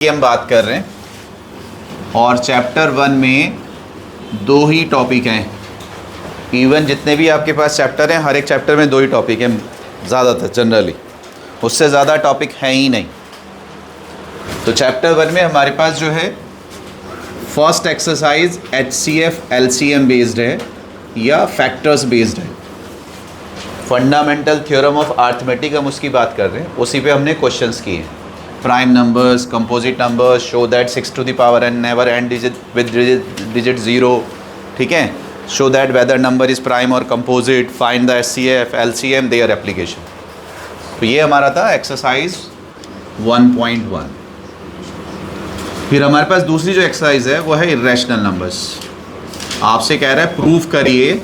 की हम बात कर रहे हैं और चैप्टर 1 में 2 ही टॉपिक हैं। इवन जितने भी आपके पास चैप्टर हैं, हर एक चैप्टर में 2 ही टॉपिक हैं ज़्यादातर, जनरली उससे ज़्यादा टॉपिक हैं ही नहीं। तो चैप्टर 1 में हमारे पास जो है first exercise HCF LCM based है या फैक्टर्स बेस्ड है। फंडामेंटल थ्योरम ऑफ अर्थमेटिक हम उसकी बात कर रहे हैं, उसी पे हमने क्वेश्चंस किए हैं। Prime numbers, composite numbers, show that 6 to the power n never end digit with digit 0, ठीक है। Show that whether number is prime और composite, find the HCF LCM their application. तो ये हमारा था एक्सरसाइज 1.1। फिर हमारे पास दूसरी जो एक्सरसाइज है वो है इर्रेशनल नंबर्स। आपसे कह रहा है प्रूव करिए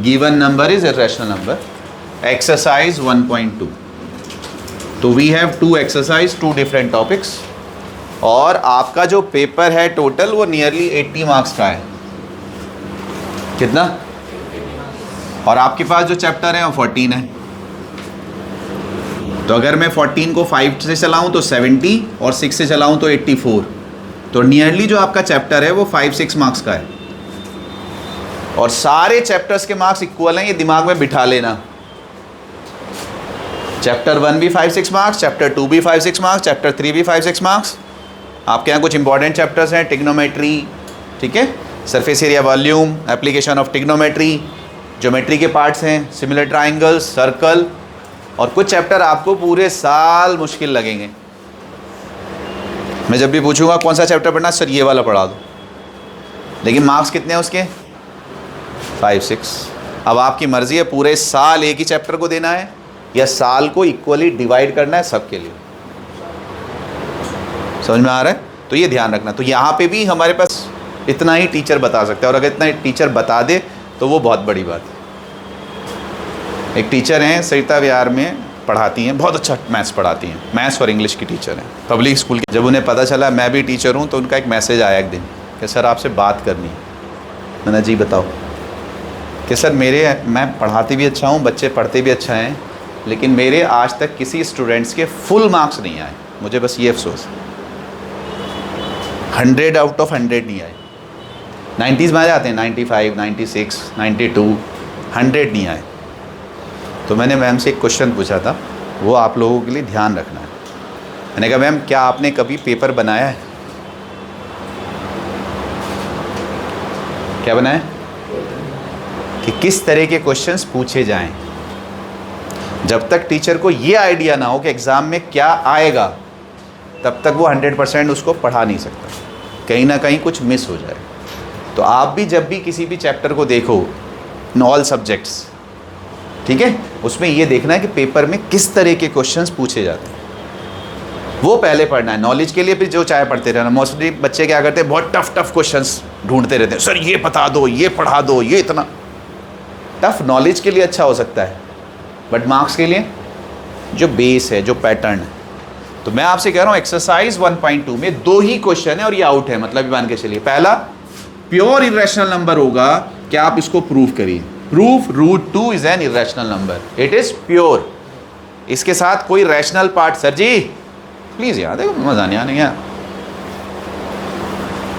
given number is irrational number, exercise 1.2। तो we have 2 exercise, 2 different topics, और आपका जो पेपर है टोटल वो नियरली 80 मार्क्स का है। कितना? और आपके पास जो चैप्टर है वो 14 है। तो अगर मैं 14 को 5 से चलाऊं तो 70 और 6 से चलाऊं तो 84। तो नियरली जो आपका चैप्टर है वो 5-6 मार्क्स का है, और सारे चैप्टर्स के मार्क्स इक्वल हैं, ये दिमाग में बिठा लेना। चैप्टर 1 भी 5-6 मार्क्स, चैप्टर 2 भी 5-6 मार्क्स, चैप्टर 3 भी 5-6 मार्क्स। आपके यहाँ कुछ इंपॉर्टेंट चैप्टर्स हैं, टिग्नोमेट्री, ठीक है, surface area volume, application of trigonometry, geometry के पार्ट्स हैं, सिमिलर ट्राइंगल्स, सर्कल, और कुछ चैप्टर आपको पूरे साल मुश्किल लगेंगे। मैं जब भी पूछूंगा कौन सा चैप्टर पढ़ना, सर ये वाला पढ़ा दो, लेकिन मार्क्स कितने हैं उसके? 5-6। अब आपकी मर्ज़ी है पूरे साल एक ही चैप्टर को देना है या साल को इक्वली डिवाइड करना है सबके लिए। समझ में आ रहा है? तो ये ध्यान रखना। तो यहाँ पे भी हमारे पास इतना ही टीचर बता सकता है, और अगर इतना ही टीचर बता दे तो वो बहुत बड़ी बात है। एक टीचर हैं सरिता विहार में, पढ़ाती हैं, बहुत अच्छा मैथ्स पढ़ाती हैं, मैथ्स और इंग्लिश की टीचर हैं, पब्लिक स्कूल की। जब उन्हें पता चला मैं भी टीचर हूँ तो उनका एक मैसेज आया एक दिन कि सर आपसे बात करनी है। मैंने जी बताओ। कि सर मैं पढ़ाती भी अच्छा हूँ, बच्चे पढ़ते भी अच्छा हैं, लेकिन मेरे आज तक किसी स्टूडेंट्स के फुल मार्क्स नहीं आए। मुझे बस ये अफसोस है, 100 आउट ऑफ 100 नहीं आए। 90s में आ जाते हैं, 95, 96, 92, 100 नहीं आए। तो मैंने मैम से एक क्वेश्चन पूछा था, वो आप लोगों के लिए ध्यान रखना है। मैंने कहा मैम क्या आपने कभी पेपर बनाया है? क्या बनाया? कि किस तरह के क्वेश्चंस पूछे जाएं। जब तक टीचर को ये आइडिया ना हो कि एग्ज़ाम में क्या आएगा, तब तक वो 100% उसको पढ़ा नहीं सकता, कहीं ना कहीं कुछ मिस हो जाए। तो आप भी जब भी किसी भी चैप्टर को देखो, इन ऑल सब्जेक्ट्स, ठीक है, उसमें ये देखना है कि पेपर में किस तरह के क्वेश्चंस पूछे जाते हैं, वो पहले पढ़ना है। नॉलेज के लिए फिर जो चाहे पढ़ते रहना। मोस्टली बच्चे क्या करते हैं, बहुत टफ क्वेश्चंस ढूंढते रहते हैं, सर ये बता दो, ये पढ़ा दो। ये इतना टफ नॉलेज के लिए अच्छा हो सकता है, बट मार्क्स के लिए जो बेस है, जो पैटर्न है। तो मैं आपसे कह रहा हूँ एक्सरसाइज 1.2 में 2 ही क्वेश्चन है और ये आउट है, मतलब मान के चलिए पहला प्योर इरेशनल नंबर होगा, क्या आप इसको प्रूव करिए। Proof √2 is an irrational number, it is pure. इसके साथ कोई rational part, sir ji please याद है, मजा नहीं आने।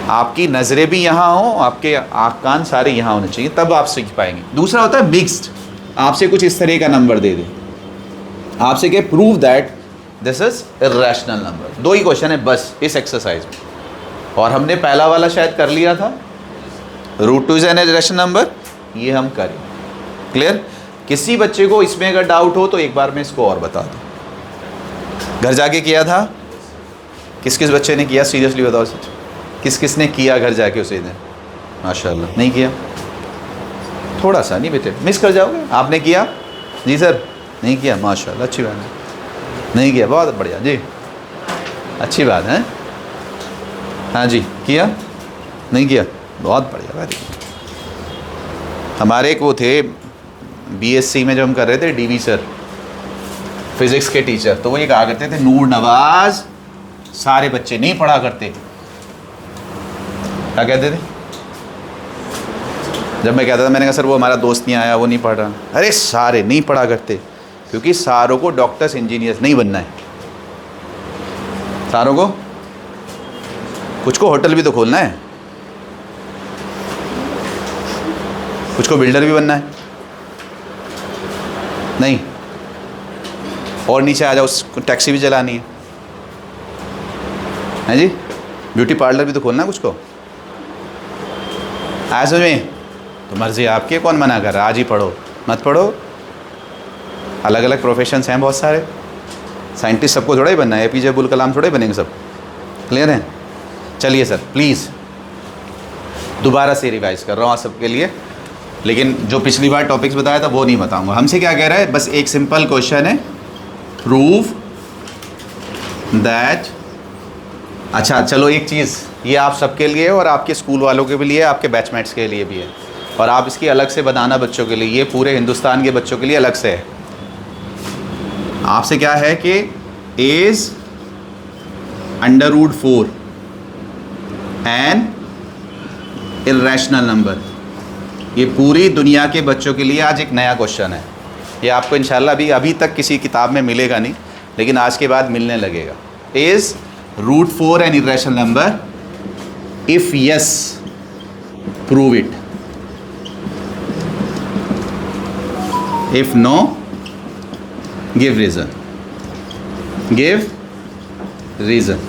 आपकी नज़रें भी यहाँ हो, आपके आँख कान सारे यहाँ होने चाहिए, तब आप सीख पाएंगे। दूसरा होता है मिक्स्ड। आपसे कुछ इस तरह का नंबर दे दे, आपसे क्या prove that this is irrational number. 2 he question है बस इस एक्सरसाइज में, और हमने पहला वाला शायद कर लिया था, √2 इज एन इरेशनल नंबर, ये हम करें। क्लियर? किसी बच्चे को इसमें अगर डाउट हो तो एक बार मैं इसको और बता दूँ। घर जाके किया था? किस किस बच्चे ने किया? सीरियसली बताओ सच, किस किस ने किया घर जाके उसे दिन? माशाल्लाह। नहीं किया? थोड़ा सा नहीं बेटे, मिस कर जाओगे। आपने किया? जी सर नहीं किया, माशाल्लाह अच्छी बात है। नहीं किया, बहुत बढ़िया जी, अच्छी बात है। हाँ जी किया? नहीं किया, बहुत बढ़िया बात है। हमारे एक वो थे BSc में जो हम कर रहे थे, DV सर, फिज़िक्स के टीचर, तो वो ये कहा करते थे नूर नवाज सारे बच्चे नहीं पढ़ा करते। क्या कहते थे? जब मैं कहता था, मैंने कहा सर वो हमारा दोस्त नहीं आया, वो नहीं पढ़ रहा। अरे सारे नहीं पढ़ा करते, क्योंकि सारों को डॉक्टर्स इंजीनियर्स नहीं बनना है। सारों को कुछ को होटल भी तो खोलना है, कुछ को बिल्डर भी बनना है। नहीं, और नीचे आ जाओ, उसको टैक्सी भी चलानी है जी, ब्यूटी पार्लर भी तो खोलना है कुछ को। आया समझ में? तो मर्ज़ी आपकी, कौन मना कर रहा है? आज ही पढ़ो, मत पढ़ो। अलग अलग प्रोफेशंस हैं बहुत सारे। साइंटिस्ट सबको थोड़ा ही बनना है, APJ अब्दुल कलाम थोड़े बनेंगे सब। क्लियर है? चलिए सर, प्लीज़ दोबारा से रिवाइज कर रहा हूँ आप सबके लिए, लेकिन जो पिछली बार टॉपिक्स बताया था वो नहीं बताऊँगा। हमसे क्या कह रहा है? बस एक सिंपल क्वेश्चन है, प्रूव दैट। अच्छा चलो, एक चीज़ ये आप सबके लिए और आपके स्कूल वालों के भी लिए, आपके बैचमेट्स के लिए भी है, और आप इसकी अलग से बताना बच्चों के लिए, ये पूरे हिंदुस्तान के बच्चों के लिए अलग से है। आपसे क्या है कि इज √4 एन इर्रेशनल नंबर। ये पूरी दुनिया के बच्चों के लिए आज एक नया क्वेश्चन है। ये आपको इंशाल्लाह अभी तक किसी किताब में मिलेगा नहीं, लेकिन आज के बाद मिलने लगेगा। Is √4 an irrational number? If yes, prove it. If no, give reason. Give reason.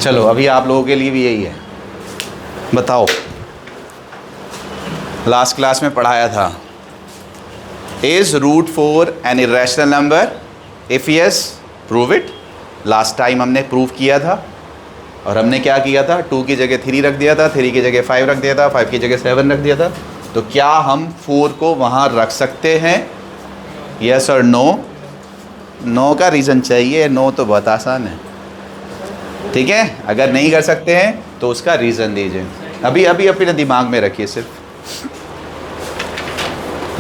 चलो, अभी आप लोगों के लिए भी यही है। बताओ, लास्ट क्लास में पढ़ाया था, is √4 an irrational number? If yes, prove it. Last time हमने प्रूव किया था, और हमने क्या किया था? 2 की जगह 3 रख दिया था, 3 की जगह 5 रख दिया था, 5 की जगह 7 रख दिया था। तो क्या हम 4 को वहाँ रख सकते हैं? यस और नो? नो का रीज़न चाहिए, नो तो बहुत आसान है, ठीक है। अगर नहीं कर सकते हैं तो उसका रीज़न दीजिए। अभी अपने दिमाग में रखिए सिर्फ,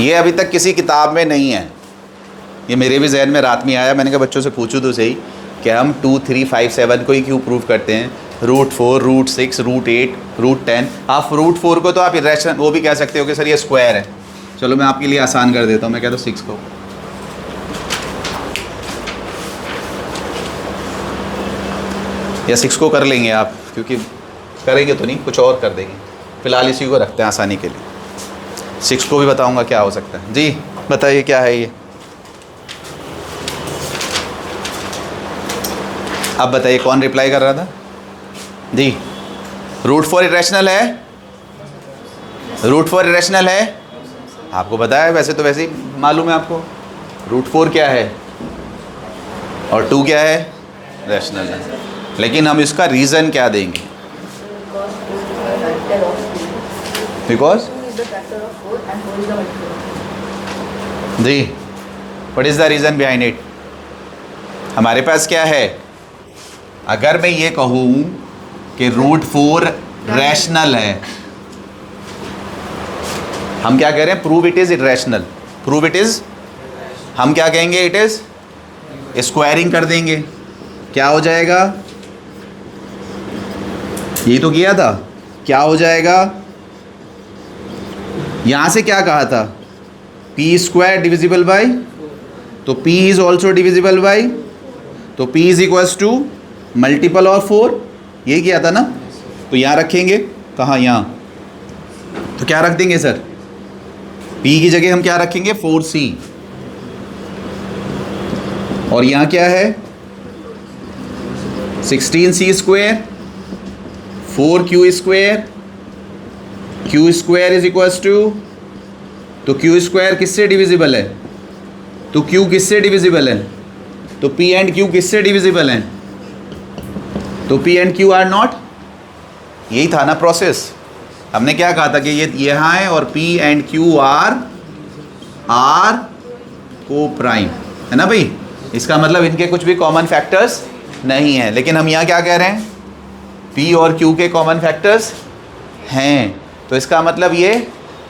ये अभी तक किसी किताब में नहीं है। ये मेरे भी जहन में रात में आया, मैंने कहा बच्चों से पूछूं तो सही कि हम 2, 3, 5, 7 को ही क्यों प्रूव करते हैं? √4, √6, √8, √10। आप √4 को तो आप इर्रेशनल वो भी कह सकते हो कि सर ये स्क्वायर है। चलो मैं आपके लिए आसान कर देता हूँ, मैं कहता हूँ 6 को। या 6 को कर लेंगे आप, क्योंकि करेंगे तो नहीं, कुछ और कर देंगे। फ़िलहाल इसी को रखते हैं आसानी के लिए। 6 को भी बताऊंगा क्या हो सकता है। जी बताइए क्या है ये? अब बताइए कौन रिप्लाई कर रहा था? जी, √4 इर्रेशनल है? √4 इर्रेशनल है? आपको पता है, वैसे तो वैसे ही मालूम है आपको। √4 क्या है और 2 क्या है? रैशनल है। लेकिन हम इसका रीज़न क्या देंगे? बिकॉज जी, what is the reason behind it? हमारे पास क्या है? अगर मैं ये कहूँ कि √4 रैशनल है, हम क्या कह रहे हैं? Prove it is irrational. Prove it is, हम क्या कहेंगे? इट इज़ स्क्वायरिंग कर देंगे। क्या हो जाएगा? यही तो किया था। क्या हो जाएगा? यहाँ से क्या कहा था? p² डिविजिबल बाई, तो p is also divisible by, तो p is equals to multiple of 4। यही किया था ना? तो यहाँ रखेंगे, कहाँ? यहाँ। तो क्या रख देंगे सर? p की जगह हम क्या रखेंगे? 4c। और यहाँ क्या है? 16c², 4q², q² is equals to, तो q² किससे डिविजिबल है? तो q किससे डिविजिबल है? तो p एंड q किससे डिविजिबल हैं? तो p and q are not. यही था ना प्रोसेस। हमने क्या कहा था कि ये यहाँ है और p एंड q आर को प्राइम, है ना भाई? इसका मतलब इनके कुछ भी कॉमन फैक्टर्स नहीं है। लेकिन हम यहाँ क्या कह रहे हैं? p और q के कॉमन फैक्टर्स हैं, तो इसका मतलब ये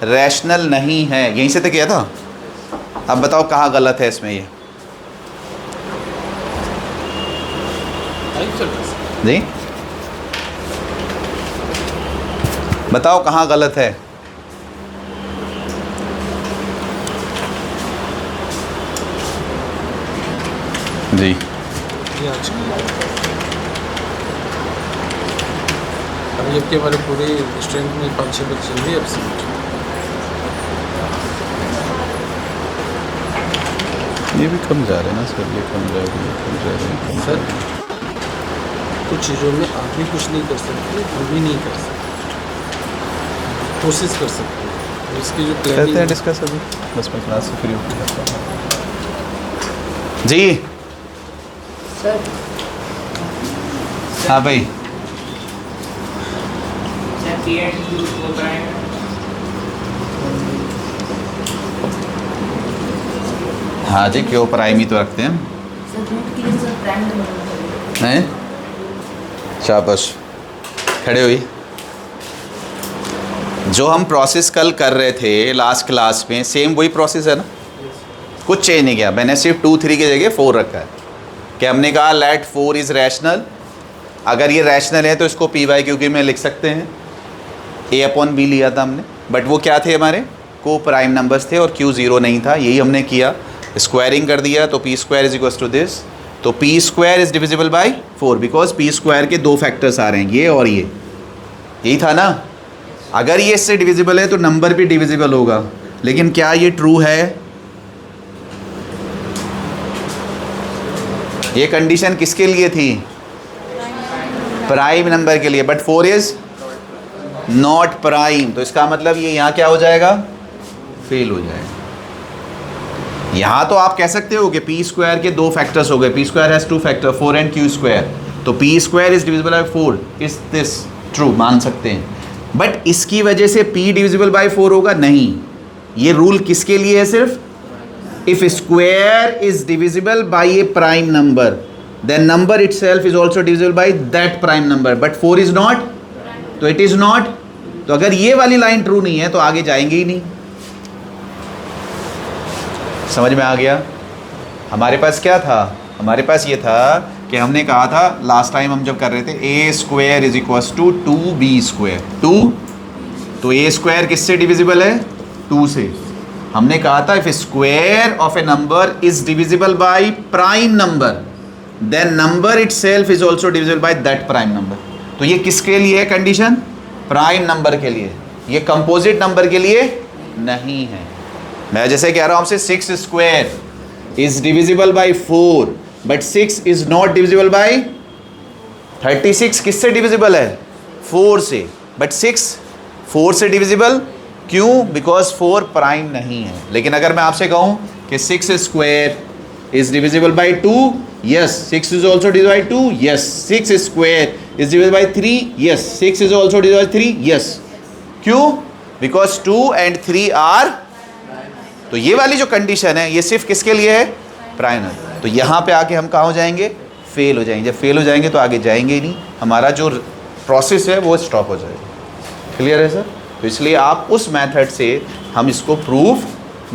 रैशनल नहीं है। यहीं से तो किया था। अब बताओ कहाँ गलत है इसमें ये? जी बताओ कहाँ गलत है? जी अभी जबकि हमारे पूरे स्ट्रेंथ में 5-6 बच्चे चल रही है अब से। ये भी कम जा रहे हैं ना सर, ये कम जा रहे हैं, कम जा रहे हैं सर कुछ चीज़ों में आप भी कुछ नहीं कर सकते, हम भी नहीं कर सकते, कोशिश कर सकते हैं। इसकी जो करते प्लानिंग हैं डिस्कस अभी, बस मैं क्लास से फ्री होकर करता हूँ जी। सर हाँ भाई, सर पीरियड यूज होता है। हाँ जी, क्यों प्राइम ही तो रखते हैं सर रूट के लिए सर प्राइम नंबर हैं। शाबाश, खड़े हुई। जो हम प्रोसेस कल कर रहे थे लास्ट क्लास में, सेम वही प्रोसेस है ना, कुछ चेंज नहीं किया। मैंने सिर्फ 2 3 की जगह 4 रखा है कि हमने कहा लेट 4 इज़ रैशनल। अगर ये रैशनल है तो इसको पी वाई क्यू में लिख सकते हैं। ए अपॉन बी लिया था हमने, बट वो क्या थे, हमारे को प्राइम नंबर्स थे और क्यू ज़ीरो नहीं था। यही हमने किया, स्क्वायरिंग कर दिया तो P square is equal to this. तो P square is divisible by 4 because P square के 2 फैक्टर्स आ रहे हैं, ये और ये। यही था ना। अगर ये इससे डिविजिबल है तो नंबर भी डिविजिबल होगा, लेकिन क्या ये ट्रू है? ये कंडीशन किसके लिए थी? प्राइम नंबर के लिए, बट 4 इज नॉट प्राइम। तो इसका मतलब ये यहाँ क्या हो जाएगा? फेल हो जाएगा। यहाँ तो आप कह सकते हो कि पी स्क्वायर के 2 फैक्टर्स हो गए, P square has 2 factor 4 and Q square, तो P square is divisible by 4, is this true, मान सकते हैं। बट इसकी वजह से पी डिविजिबल बाई 4 होगा नहीं। ये रूल किसके लिए है? सिर्फ if square is divisible by a prime number then number itself is also divisible by that prime number, but 4 is not, तो इट इज नॉट। तो अगर ये वाली लाइन ट्रू नहीं है तो आगे जाएंगे ही नहीं। समझ में आ गया? हमारे पास क्या था? हमारे पास ये था कि हमने कहा था लास्ट टाइम हम जब कर रहे थे A square is equal to 2b square 2, तो ए स्क्वायर किससे डिविजिबल है? 2 से। हमने कहा था if square of a number is divisible by prime number then number itself is also divisible by that prime number. तो ये किसके लिए है कंडीशन? प्राइम नंबर के लिए। ये कंपोजिट नंबर के लिए नहीं है। मैं जैसे कह रहा हूँ आपसे 6 square is divisible bye 4 but 6 is not divisible by 36। किससे डिविजिबल है? 4 से, बट 6 4 से डिविजिबल क्यों? बिकॉज 4 प्राइम नहीं है। लेकिन अगर मैं आपसे कहूँ कि 6 square is divisible by 2, yes 6 is also divisible by 2, yes 6 square is divisible by 3, yes 6 is also divisible by 3, yes. क्यों? Because 2 and 3 are. तो ये वाली जो कंडीशन है ये सिर्फ किसके लिए है? Prime number. तो यहाँ पे आके हम कहाँ हो जाएंगे? फेल हो जाएंगे। जब फेल हो जाएंगे तो आगे जाएंगे ही नहीं, हमारा जो प्रोसेस है वो स्टॉप हो जाएगा। क्लियर है सर? तो इसलिए आप उस मेथड से हम इसको प्रूव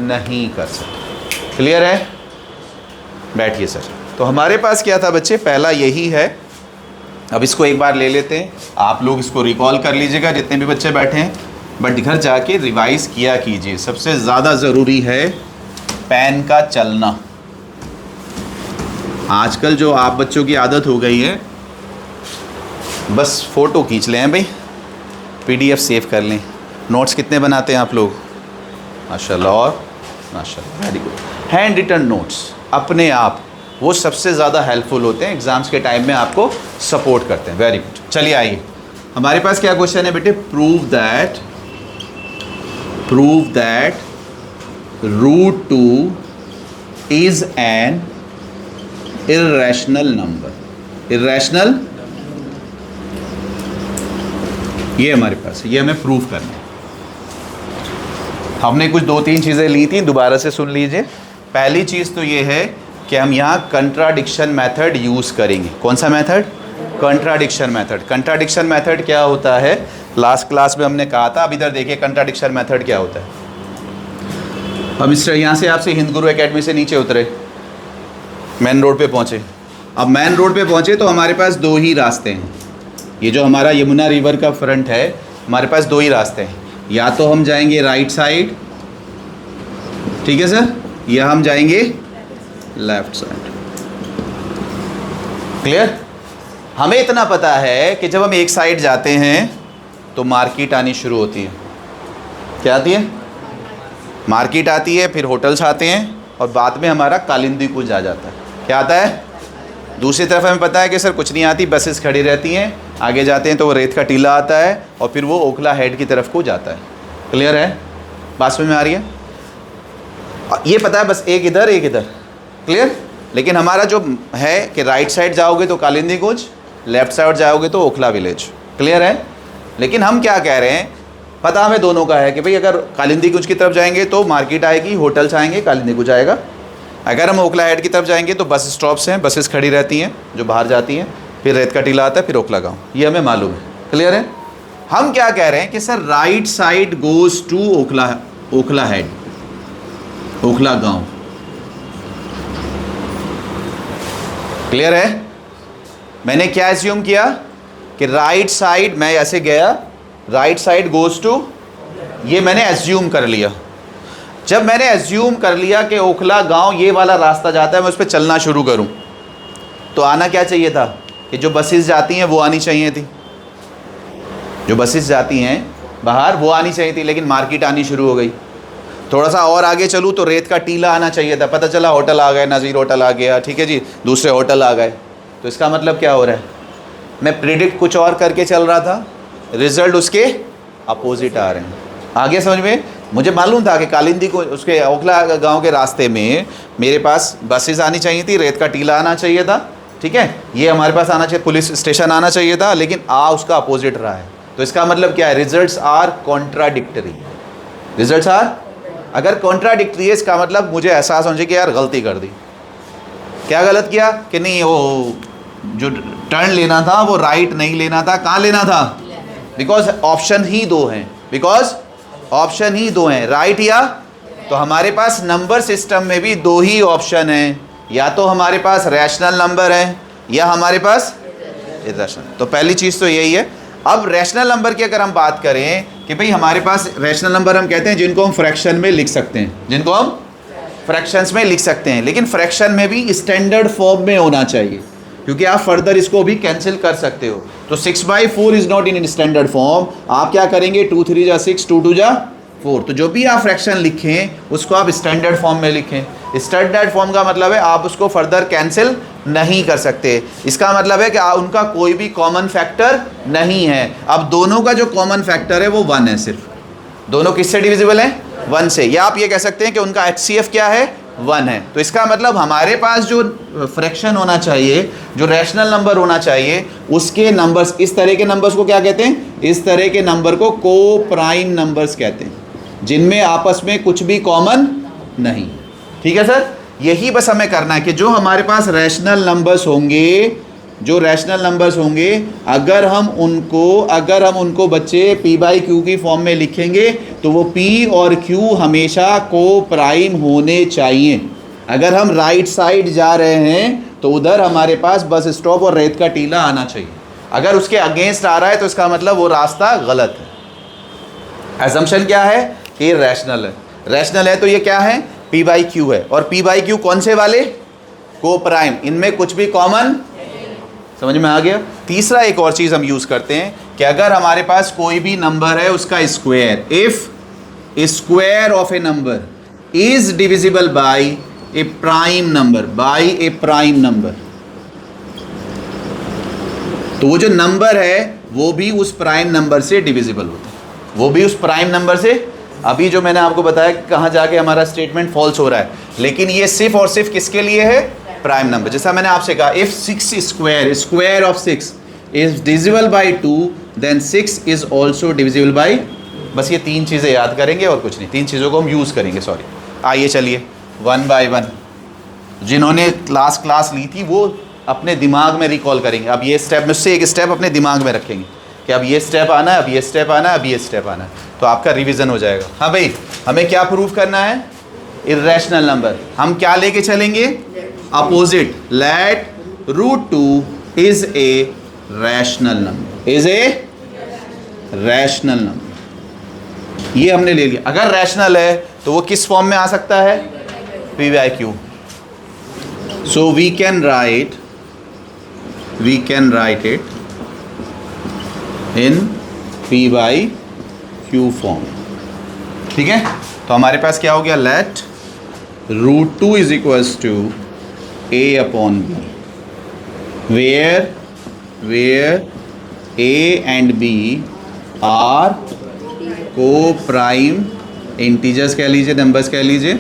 नहीं कर सकते। क्लियर है? बैठिए सर। तो हमारे पास क्या था बच्चे? पहला यही है। अब इसको एक बार ले लेते हैं, आप लोग इसको रिकॉल कर लीजिएगा जितने भी बच्चे बैठे हैं, बट घर जाके रिवाइज किया कीजिए। सबसे ज़्यादा ज़रूरी है पेन का चलना। आजकल जो आप बच्चों की आदत हो गई है बस फ़ोटो खींच लें भाई, पीडीएफ सेव कर लें। नोट्स कितने बनाते हैं आप लोग? माशाल्लाह, और माशाल्लाह, very good. Handwritten notes अपने आप वो सबसे ज़्यादा हेल्पफुल होते हैं, एग्ज़ाम्स के टाइम में आपको सपोर्ट करते हैं। Very good. चलिए आइए, हमारे पास क्या क्वेश्चन है बेटे? prove that root 2 is an irrational number। irrational, ये हमारे पास है, ये हमें प्रूव करना है। हमने कुछ 2-3 चीज़ें ली थी, दोबारा से सुन लीजिए। पहली चीज़ तो ये है कि हम यहाँ कंट्राडिक्शन मेथड यूज़ करेंगे। कौन सा method? Contradiction method. Contradiction method क्या होता है? लास्ट क्लास में हमने कहा था। अब इधर देखिए कंट्राडिक्शन मेथड क्या होता है। हम इस यहाँ से आपसे हिंद गुरु एकेडमी से नीचे उतरे, मेन रोड पे पहुँचे। अब मेन रोड पे पहुँचे तो हमारे पास 2 ही रास्ते हैं। ये जो हमारा यमुना रिवर का फ्रंट है, हमारे पास 2 ही रास्ते हैं। या तो हम जाएंगे राइट साइड, ठीक है सर, या हम जाएंगे लेफ्ट साइड। क्लियर? हमें इतना पता है कि जब हम एक साइड जाते हैं तो मार्केट आनी शुरू होती है। क्या आती है? मार्केट आती है, फिर होटल्स आते हैं और बाद में हमारा कालिंदी कुंज आ जाता है। क्या आता है? दूसरी तरफ हमें पता है कि सर कुछ नहीं आती, बसेस खड़ी रहती हैं, आगे जाते हैं तो वो रेत का टीला आता है और फिर वो ओखला हेड की तरफ को जाता है। क्लियर है? बात समझ में आ रही है? ये पता है बस एक इधर एक इधर। क्लियर? लेकिन हमारा जो है कि राइट साइड जाओगे तो कालिंदी कुंज, लेफ्ट साइड जाओगे तो ओखला विलेज। क्लियर है? लेकिन हम क्या कह रहे हैं, पता हमें दोनों का है कि भाई अगर कालिंदी कुंज की तरफ जाएंगे तो मार्केट आएगी, होटल्स आएंगे, कालिंदी कुंज आएगा। अगर हम ओखला हेड की तरफ जाएंगे तो बस स्टॉप्स हैं, बसेस खड़ी रहती हैं जो बाहर जाती हैं, फिर रेत का टीला आता है, फिर ओखला गाँव। ये हमें मालूम है। क्लियर है? हम क्या कह रहे हैं कि sir right side goes to Okhla head, Okhla गाँव। क्लियर है? मैंने क्या एज्यूम किया कि राइट साइड, मैं ऐसे गया, राइट साइड गोज़ टू, ये मैंने एज्यूम कर लिया। जब मैंने एज्यूम कर लिया कि ओखला गांव ये वाला रास्ता जाता है, मैं उस पर चलना शुरू करूं, तो आना क्या चाहिए था कि जो बसेस जाती हैं वो आनी चाहिए थी, जो बसेस जाती हैं बाहर वो आनी चाहिए थी, लेकिन मार्केट आनी शुरू हो गई। थोड़ा सा और आगे चलूँ तो रेत का टीला आना चाहिए था, पता चला होटल आ गए, नज़ीर होटल आ गया, ठीक है जी, दूसरे होटल आ गए। तो इसका मतलब क्या हो रहा है, मैं प्रिडिक्ट कुछ और करके चल रहा था, रिजल्ट उसके अपोजिट आ रहे हैं। आगे समझ में? मुझे मालूम था कि कालिंदी को उसके ओखला गांव के रास्ते में मेरे पास बसेस आनी चाहिए थी, रेत का टीला आना चाहिए था, ठीक है, ये हमारे पास आना चाहिए, पुलिस स्टेशन आना चाहिए था, लेकिन उसका अपोजिट रहा है। तो इसका मतलब क्या है, results are contradictory. Results are, अगर कॉन्ट्राडिक्टरी है इसका मतलब मुझे एहसास होना चाहिए कि यार गलती कर दी। क्या गलत किया कि नहीं, वो जो टर्न लेना था वो राइट नहीं लेना था, कहाँ लेना था? बिकॉज ऑप्शन ही दो हैं, बिकॉज ऑप्शन ही दो हैं, राइट या, तो हमारे पास नंबर सिस्टम में भी दो ही ऑप्शन हैं, या तो हमारे पास रैशनल नंबर है या हमारे पास इरेशनल। तो पहली चीज़ तो यही है। अब रैशनल नंबर की अगर हम बात करें कि भाई हमारे पास रैशनल नंबर हम कहते हैं जिनको हम फ्रैक्शन में लिख सकते हैं, जिनको हम फ्रैक्शंस में लिख सकते हैं, लेकिन फ्रैक्शन में भी स्टैंडर्ड फॉर्म में होना चाहिए, क्योंकि आप फर्दर इसको भी कैंसिल कर सकते हो। तो 6/4 is not in standard form. आप क्या करेंगे, 2 3 जा 6, 2 2 जा 4। तो जो भी आप फ्रैक्शन लिखें उसको आप स्टैंडर्ड फॉर्म में लिखें। स्टैंडर्ड फॉर्म का मतलब है आप उसको फर्दर कैंसिल नहीं कर सकते। इसका मतलब है कि उनका कोई भी कॉमन फैक्टर नहीं है। अब दोनों का जो कॉमन फैक्टर है वो 1 है, सिर्फ दोनों किससे डिविजिबल हैं? 1 से। या आप ये कह सकते हैं कि उनका HCF क्या है? 1 है। तो इसका मतलब हमारे पास जो फ्रैक्शन होना चाहिए, जो रैशनल नंबर होना चाहिए, उसके नंबर्स, इस तरह के नंबर्स को क्या कहते हैं? इस तरह के नंबर को को प्राइम नंबर्स कहते हैं, जिनमें आपस में कुछ भी कॉमन नहीं। ठीक है सर, यही बस हमें करना है कि जो हमारे पास रैशनल नंबर्स होंगे, जो रैशनल नंबर्स होंगे, अगर हम उनको बच्चे P/Q की फॉर्म में लिखेंगे तो वो P और Q हमेशा को प्राइम होने चाहिए। अगर हम राइट साइड जा रहे हैं तो उधर हमारे पास बस स्टॉप और रेत का टीला आना चाहिए। अगर उसके अगेंस्ट आ रहा है तो इसका मतलब वो रास्ता गलत है। असम्पशन क्या है कि रैशनल है। रैशनल है तो ये क्या है? P/Q है। और P/Q कौन से वाले? को प्राइम। इनमें कुछ भी कॉमन, समझ में आ गया? तीसरा एक और चीज़ हम यूज़ करते हैं कि अगर हमारे पास कोई भी नंबर है उसका square, if square of a number is divisible bye A prime number, तो वो जो नंबर है वो भी उस प्राइम नंबर से डिविजिबल होता है, वो भी उस प्राइम नंबर से। अभी जो मैंने आपको बताया कि कहाँ जाके हमारा स्टेटमेंट फॉल्स हो रहा है, लेकिन ये सिर्फ और सिर्फ किसके लिए है? Prime number. जैसा मैंने आपसे कहा, if 6 square of 6 is divisible by 2 देन 6 इज ऑल्सो डिविजिबल बाय, बस ये 3 चीज़ें याद करेंगे और कुछ नहीं, 3 चीज़ों को हम यूज़ करेंगे। सॉरी, आइए चलिए 1 by 1 जिन्होंने क्लास ली थी वो अपने दिमाग में रिकॉल करेंगे। अब ये स्टेप, मुझसे एक स्टेप अपने दिमाग में रखेंगे कि अब ये स्टेप आना है, अब ये स्टेप आना है, अब ये स्टेप आना है, तो आपका रिवीजन हो जाएगा। हाँ भाई, हमें क्या प्रूव करना है? Irrational number. हम क्या लेके चलेंगे? Opposite. Let √2 is a rational number, is a rational number. ये हमने ले लिया। अगर रैशनल है तो वो किस फॉर्म में आ सकता है? P/Q। So we can write we can write it in p by q form. ठीक है, तो हमारे पास क्या हो गया, let √2 is equals to a upon b, where a and b are coprime integers कह लीजिए, नंबर्स कह लीजिए,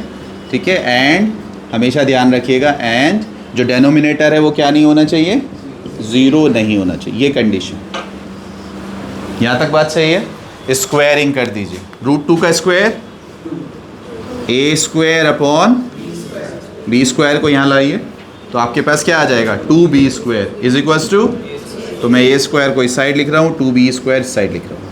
ठीक है. एंड हमेशा ध्यान रखिएगा, एंड जो डेनोमिनेटर है वो क्या नहीं होना चाहिए, ज़ीरो नहीं होना चाहिए, ये कंडीशन. यहाँ तक बात सही है. स्क्वायरिंग कर दीजिए, √2 का square a square upon b square को यहाँ लाइए, तो आपके पास क्या आ जाएगा, 2b square is equals to, तो मैं a स्क्वायर को इस साइड लिख रहा हूँ, 2b स्क्वायर इस साइड लिख रहा हूँ.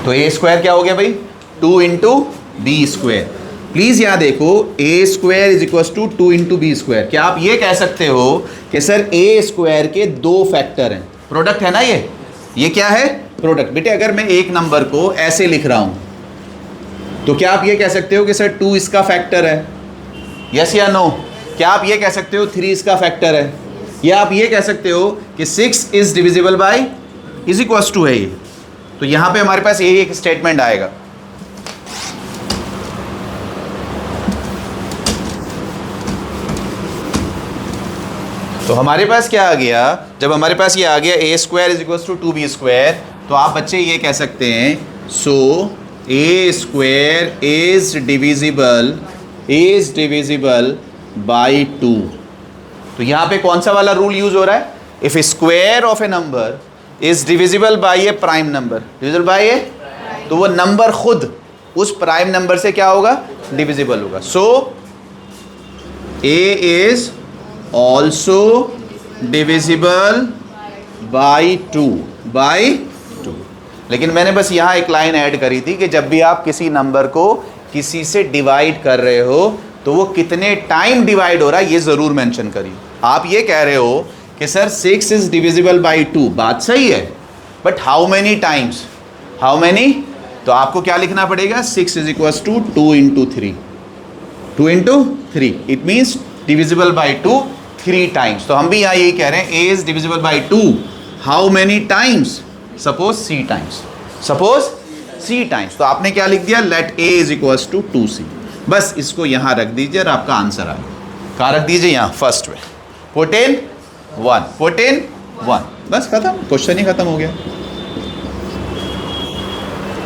तो a स्क्वायर क्या हो गया भाई, 2 इंटू बी स्क्वायर. प्लीज़ यहाँ देखो, a square is equals to 2 into b square. क्या आप ये कह सकते हो कि सर a स्क्वायर के दो फैक्टर हैं, प्रोडक्ट है ना ये क्या है, प्रोडक्ट. बेटे अगर मैं एक नंबर को ऐसे लिख रहा हूँ तो क्या आप ये कह सकते हो कि सर 2 इसका फैक्टर है, यस या नो. क्या आप ये कह सकते हो 3 इसका फैक्टर है, या आप ये कह सकते हो कि 6 is divisible by is equals to है ये. तो यहाँ पे हमारे पास यही एक स्टेटमेंट आएगा. तो हमारे पास क्या आ गया, जब हमारे पास ये आ गया a square is equals to 2b square, तो आप बच्चे ये कह सकते हैं, so a square is divisible by 2. तो यहाँ पे कौन सा वाला रूल यूज हो रहा है, if square of a number is divisible by a prime number, divisible by A, तो वो नंबर खुद उस प्राइम नंबर से क्या होगा, डिविजिबल होगा. सो a is also divisible by 2. लेकिन मैंने बस यहाँ एक लाइन ऐड करी थी कि जब भी आप किसी नंबर को किसी से डिवाइड कर रहे हो तो वो कितने टाइम डिवाइड हो रहा है ये ज़रूर मेंशन करिए. आप ये कह रहे हो कि सर 6 इज डिविजिबल बाई 2, बात सही है, but how many times, how many, तो आपको क्या लिखना पड़ेगा, 6 is equals to 2 into 3, 2 into 3, it means divisible by 2 3 times. तो हम भी यहाँ यही कह रहे हैं, a is divisible by 2, how many times, suppose c times, suppose c times. तो आपने क्या लिख दिया, let a is equals to 2c. बस इसको यहाँ रख दीजिए और आपका आंसर आ गया. कहाँ रख दीजिए, यहाँ फर्स्ट में, पुट इन 1, बस खत्म, क्वेश्चन ही खत्म हो गया.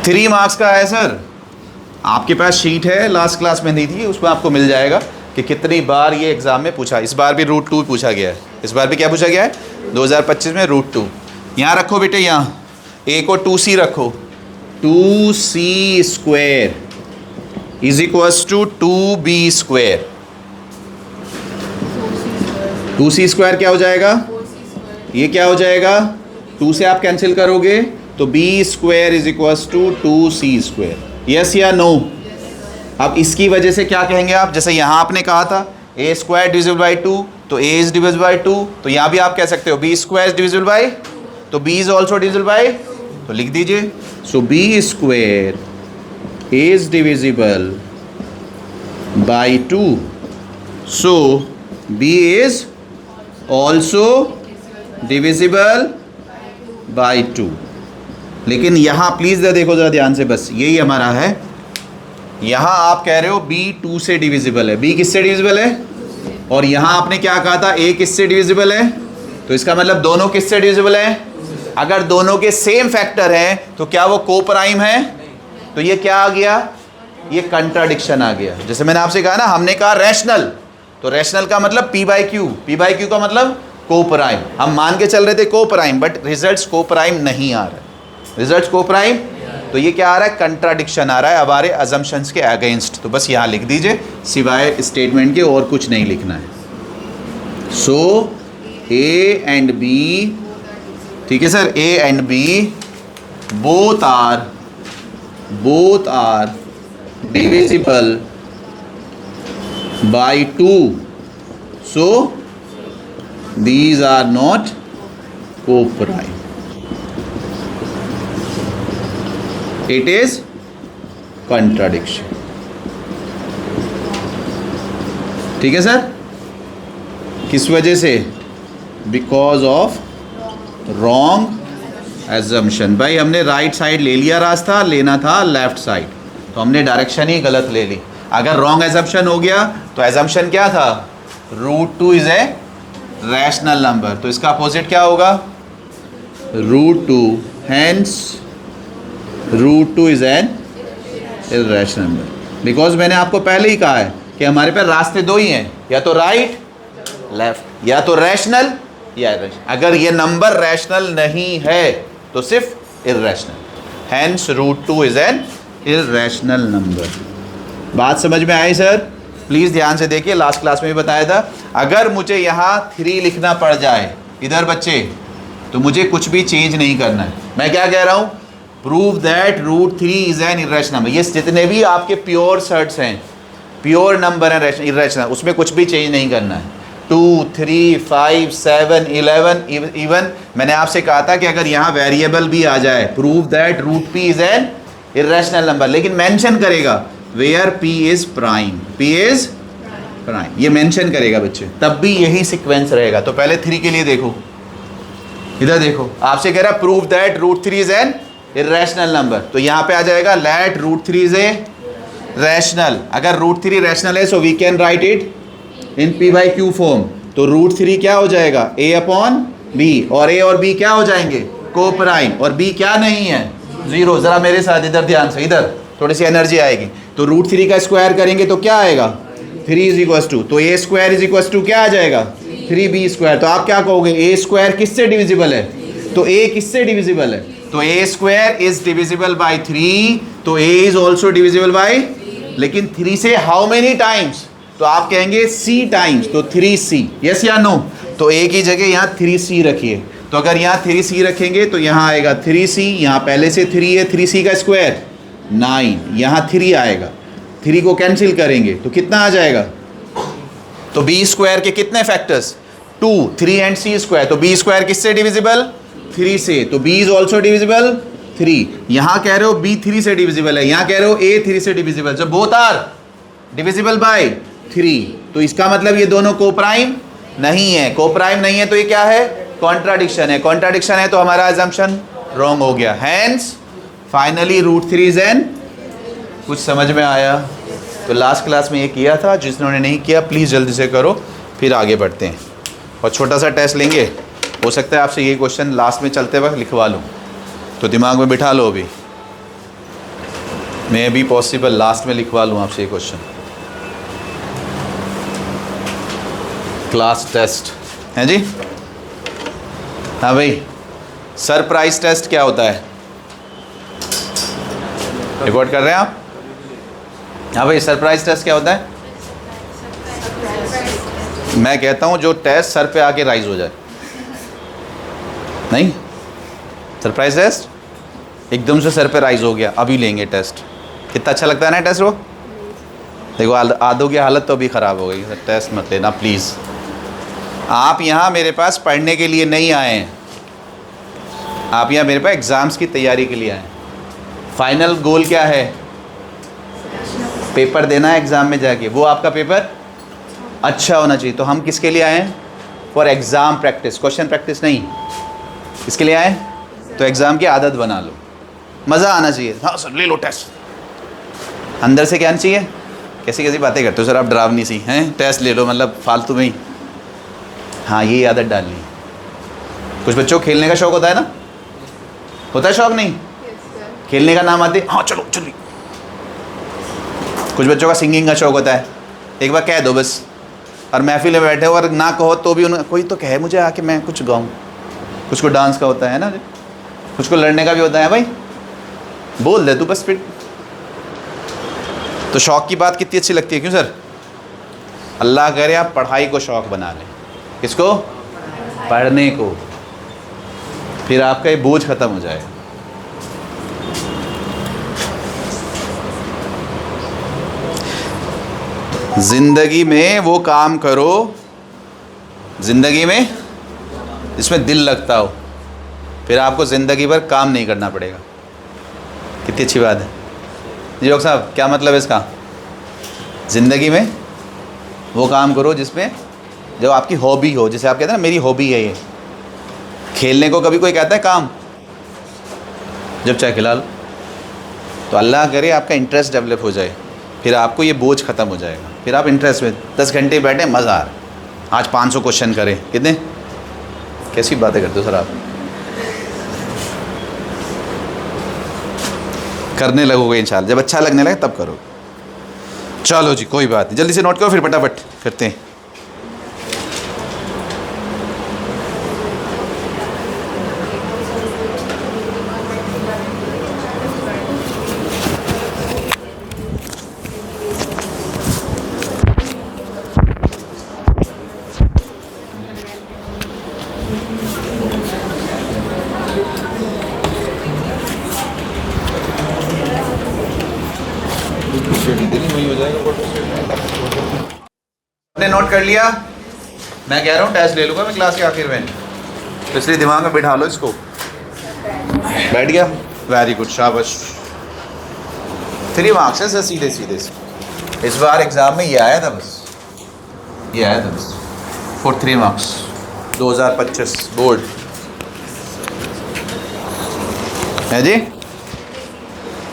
3 मार्क्स का है सर. आपके पास शीट है, लास्ट क्लास में दी थी, उसमें आपको मिल जाएगा कि कितनी बार ये एग्ज़ाम में पूछा. इस बार भी √2 पूछा गया है, इस बार भी क्या पूछा गया है, 2025 में √2. यहाँ रखो बेटे, यहाँ a को 2c रखो, 2c square is equals to 2b square. 2c square क्या हो जाएगा, ये क्या हो जाएगा, 2 से आप कैंसिल करोगे तो b square is equals to 2c square. Yes या नो. अब इसकी वजह से क्या कहेंगे आप, जैसे यहाँ आपने कहा था a स्क्वायर डिविजिबल बाई 2, तो a इज डिविजिबल बाई 2, तो यहाँ भी आप कह सकते हो b स्क्वायर डिविजिबल बाई, तो b is also divisible by, तो लिख दीजिए, सो b square is divisible by 2, so b is also divisible by 2. लेकिन यहाँ प्लीज़ देखो ज़रा ध्यान से, बस यही हमारा है. यहाँ आप कह रहे हो b 2 से डिविजिबल है, b किससे डिविजिबल है, और यहाँ आपने क्या कहा था, a किससे डिविजिबल है, तो इसका मतलब दोनों किससे डिविजिबल है. अगर दोनों के सेम फैक्टर हैं तो क्या वो को प्राइम है, तो ये क्या आ गया, ये कंट्राडिक्शन आ गया. जैसे मैंने आपसे कहा ना, हमने कहा रैशनल, तो रैशनल का मतलब p बाई क्यू का मतलब को प्राइम. हम मान के चल रहे थे को प्राइम, बट रिजल्ट्स को प्राइम नहीं आ रहा, रिजल्ट्स को प्राइम, तो ये क्या आ रहा है, कंट्राडिक्शन आ रहा है हमारे अजम्पशंस के अगेंस्ट. तो बस यहाँ लिख दीजिए, सिवाय स्टेटमेंट के और कुछ नहीं लिखना है. सो a एंड b, ठीक है sir, a and b both are divisible by 2, so these are not co-prime. It is contradiction. ठीक है सर. किस वजह से? Because of wrong assumption. भाई हमने राइट साइड ले लिया, रास्ता लेना था लेफ्ट साइड, तो हमने डायरेक्शन ही गलत ले ली। अगर रॉन्ग एजम्पशन हो गया तो एजम्पशन क्या था? √2 इज ए रैशनल नंबर, तो इसका अपोजिट क्या होगा? √2, hence √2 is an irrational number. Because मैंने आपको पहले ही कहा है कि हमारे पास रास्ते दो ही हैं, या तो राइट लेफ्ट, या तो रैशनल या इर्रेशनल। अगर ये नंबर रैशनल नहीं है तो सिर्फ irrational, hence √2 is an irrational number. बात समझ में आई सर? प्लीज़ ध्यान से देखिए, लास्ट क्लास में भी बताया था, अगर मुझे यहाँ 3 लिखना पड़ जाए इधर बच्चे, तो मुझे कुछ भी चेंज नहीं करना है। मैं क्या कह रहा हूँ? Prove that √3 is an irrational number. ये जितने भी आपके प्योर सर्ट्स हैं, प्योर नंबर हैं इर्रेशनल, उसमें कुछ भी चेंज नहीं करना है। 2, 3, 5, 7, 11 इवन मैंने आपसे कहा था कि अगर यहाँ वेरिएबल भी आ जाए, prove that √p is an irrational number, लेकिन मेंशन करेगा where p is prime, p is prime, ये मेंशन करेगा बच्चे, तब भी यही सीक्वेंस रहेगा। तो पहले 3 के लिए देखो, इधर देखो, आपसे कह रहा है prove that √3 is an irrational number, तो यहाँ पे आ जाएगा लेट √3 इज ए रैशनल। अगर √3 रैशनल है so we can write it in p/q form, तो √3 क्या हो जाएगा? a/b, और a और b क्या हो जाएंगे? को प्राइम, और b क्या नहीं है? 0। ज़रा मेरे साथ इधर ध्यान से, इधर थोड़ी सी एनर्जी आएगी। तो √3 का स्क्वायर करेंगे तो क्या आएगा? 3 = तो a² = क्या आ जाएगा? 3b²। तो आप क्या कहोगे? a² किससे डिविजिबल है? तो a किससे डिविजिबल है? तो a² इज डिविजिबल बाय 3, तो a is also divisible bye, लेकिन 3 से हाउ मेनी टाइम्स? तो आप कहेंगे c टाइम्स, तो 3c, यस या नो? तो a की जगह यहाँ 3c रखिए। तो अगर यहाँ 3c रखेंगे तो यहाँ आएगा 3c, यहाँ पहले से 3 है, 3c का स्क्वायर 9, यहाँ 3 आएगा, 3 को कैंसिल करेंगे तो कितना आ जाएगा? तो b² के कितने फैक्टर्स? 2, 3 एंड c², तो b² किससे डिविजिबल? 3 से, तो b इज ऑल्सो डिविजिबल 3। यहाँ कह रहे हो b 3 से डिविजिबल है, यहाँ कह रहे हो a 3 से डिविजिबल, जब बोथ आर डिविजिबल बाय 3, तो इसका मतलब ये दोनों को प्राइम नहीं है। को प्राइम नहीं है तो ये क्या है? कॉन्ट्राडिक्शन है। कॉन्ट्राडिक्शन है तो हमारा अजम्पशन रॉन्ग हो गया, हैंस फाइनली √3 इज एन। कुछ समझ में आया? तो लास्ट क्लास में ये किया था, जिन्होंने नहीं किया प्लीज़ जल्दी से करो, फिर आगे बढ़ते हैं और छोटा सा टेस्ट लेंगे। हो सकता है आपसे ये क्वेश्चन लास्ट में चलते वक्त लिखवा लूँ, तो दिमाग में बिठा लो अभी, मैं भी पॉसिबल लास्ट में लिखवा लूँ आपसे ये क्वेश्चन। क्लास टेस्ट है जी? हाँ भाई, सरप्राइज टेस्ट क्या होता है? रिकॉर्ड कर रहे हैं आप? हाँ भाई, सरप्राइज टेस्ट क्या होता है? मैं कहता हूँ जो टेस्ट सर पे आके राइज हो जाए। नहीं, सरप्राइज टेस्ट एकदम से सर पे राइज हो गया, अभी लेंगे टेस्ट। कितना अच्छा लगता है ना टेस्ट वो? देखो आदों की हालत तो अभी ख़राब हो गई। टेस्ट मत लेना प्लीज़। आप यहाँ मेरे पास पढ़ने के लिए नहीं आए हैं, आप यहाँ मेरे पास एग्ज़ाम्स की तैयारी के लिए आए हैं। फाइनल गोल क्या है? पेपर देना है एग्ज़ाम में जाके, वो आपका पेपर अच्छा होना चाहिए। तो हम किसके लिए आए हैं? For exam practice, question practice नहीं। किसके लिए आए? तो एग्ज़ाम की आदत बना लो, मज़ा आना चाहिए। हाँ सर ले लो टेस्ट, अंदर से क्या आना चाहिए? कैसी कैसी बातें करते हो सर आप, डरावनी सी हैं। टेस्ट ले लो मतलब फालतू में ही। हाँ ये आदत डालनी है। कुछ बच्चों को खेलने का शौक़ होता है ना? होता है शौक़? नहीं खेलने का नाम आते हाँ चलो चलिए। कुछ बच्चों का सिंगिंग का शौक़ होता है, एक बार कह दो बस, और महफिल में बैठे हो और ना कहो तो भी उन्हें कोई तो कहे मुझे आके मैं कुछ गाऊँ। कुछ को डांस का होता है ना, कुछ को लड़ने का भी होता है भाई, बोल दे तू बस फिर। तो शौक़ की बात कितनी अच्छी लगती है, क्यों सर? अल्लाह करे आप पढ़ाई को शौक़ बना लें। किसको? पढ़ने को, फिर आपका ये बोझ ख़त्म हो जाएगा। ज़िंदगी में वो काम करो, ज़िंदगी में जिसमें दिल लगता हो, फिर आपको ज़िंदगी भर काम नहीं करना पड़ेगा। कितनी अच्छी बात है जी डॉक्टर साहब, क्या मतलब है इसका? ज़िंदगी में वो काम करो जिसमें जो आपकी हॉबी हो, जैसे आप कहते हैं ना मेरी हॉबी है ये, खेलने को कभी कोई कहता है काम, जब चाहे खिला लो। तो अल्लाह करे आपका इंटरेस्ट डेवलप हो जाए, फिर आपको ये बोझ ख़त्म हो जाएगा, फिर आप इंटरेस्ट में 10 घंटे बैठे, मज़ा आ रहा है, आज 500 क्वेश्चन करें, कितने, कैसी बातें करते हो सर आप, करने लगोगे इंशाल्लाह, जब अच्छा लगने लगे तब करो। चलो जी कोई बात नहीं, जल्दी से नोट करो फिर फटाफट करते हैं। आपने नोट कर लिया, मैं कह रहा हूँ टेस्ट ले लूँगा मैं क्लास के आखिर में, तो इसलिए दिमाग में बिठा लो इसको। बैठ गया, वेरी गुड, शाबाश। 3 मार्क्स है सर, सीधे सीधे से। इस बार एग्ज़ाम में ये आया था बस, ये आया था बस, फॉर 3 मार्क्स 2025 बोर्ड है जी।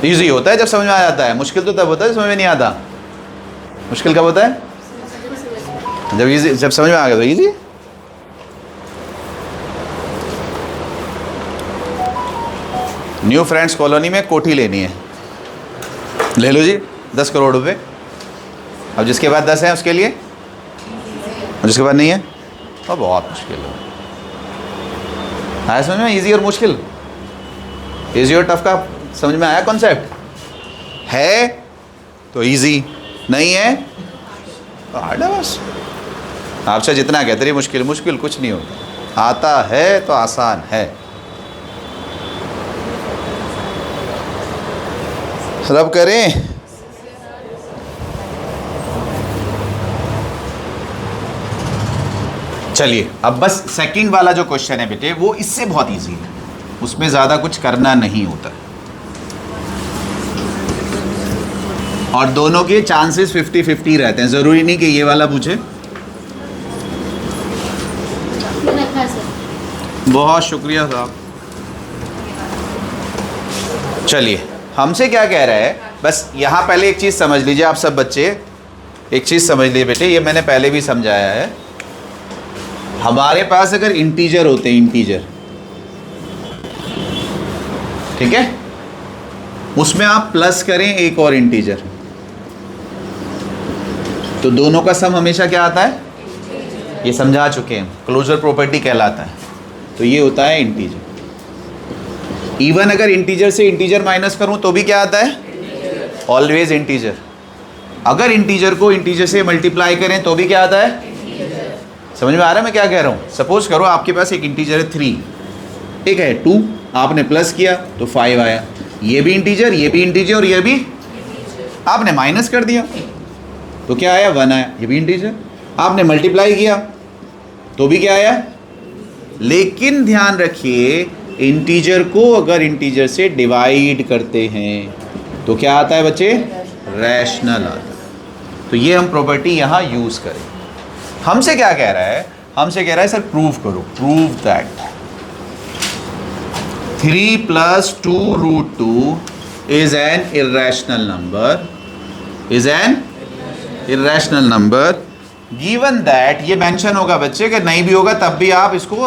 ईजी होता है जब समझ में आ जाता है, मुश्किल तो तब होता है समझ में नहीं आता। मुश्किल कब होता है? जब इजी, जब समझ में आ गया तो इजी। न्यू फ्रेंड्स कॉलोनी में कोठी लेनी है, ले लो जी 10 करोड़ रुपए। अब जिसके बाद 10 है उसके लिए, और जिसके बाद नहीं है तो बहुत मुश्किल है। आया समझ में? इजी और मुश्किल, इजी और टफ का समझ में आया कॉन्सेप्ट? है तो इजी, नहीं है तो हार्ड है बस। आपसे जितना कहते रहिए मुश्किल, मुश्किल कुछ नहीं होता, आता है तो आसान है। सब करें। चलिए अब बस सेकंड वाला जो क्वेश्चन है बेटे वो इससे बहुत इजी है, उसमें ज़्यादा कुछ करना नहीं होता और दोनों के चांसेस 50-50 रहते हैं। ज़रूरी नहीं कि ये वाला पूछे। बहुत शुक्रिया साहब। चलिए हमसे क्या कह रहा है, बस यहाँ पहले एक चीज़ समझ लीजिए आप सब बच्चे, एक चीज़ समझ लीजिए बेटे, ये मैंने पहले भी समझाया है। हमारे पास अगर इंटीजर होते हैं, इंटीजर, ठीक है, उसमें आप प्लस करें एक और इंटीजर, तो दोनों का सम हमेशा क्या आता है? ये समझा चुके हैं, क्लोजर प्रॉपर्टी कहलाता है। तो ये होता है इंटीजर। इवन अगर इंटीजर से इंटीजर माइनस करूं तो भी क्या आता है? Always integer. अगर इंटीजर को इंटीजर से मल्टीप्लाई करें तो भी क्या आता है? समझ में आ रहा है मैं क्या कह रहा हूँ? सपोज करो आपके पास एक इंटीजर है 3, एक है 2, आपने प्लस किया तो 5 आया, ये भी इंटीजर, ये भी इंटीजर और ये भी, आपने माइनस कर दिया तो क्या आया? 1 आया, ये भी इंटीजर। आपने मल्टीप्लाई किया तो भी क्या आया? लेकिन ध्यान रखिए इंटीजर को अगर इंटीजर से डिवाइड करते हैं तो क्या आता है बच्चे? रैशनल आता है। तो ये हम प्रॉपर्टी यहाँ यूज़ करें। हमसे क्या कह रहा है? हमसे कह रहा है सर प्रूव करो, prove that 3 + 2√2 is an irrational number, is an irrational number given that, ये मेंशन होगा बच्चे कि नहीं भी होगा तब भी आप इसको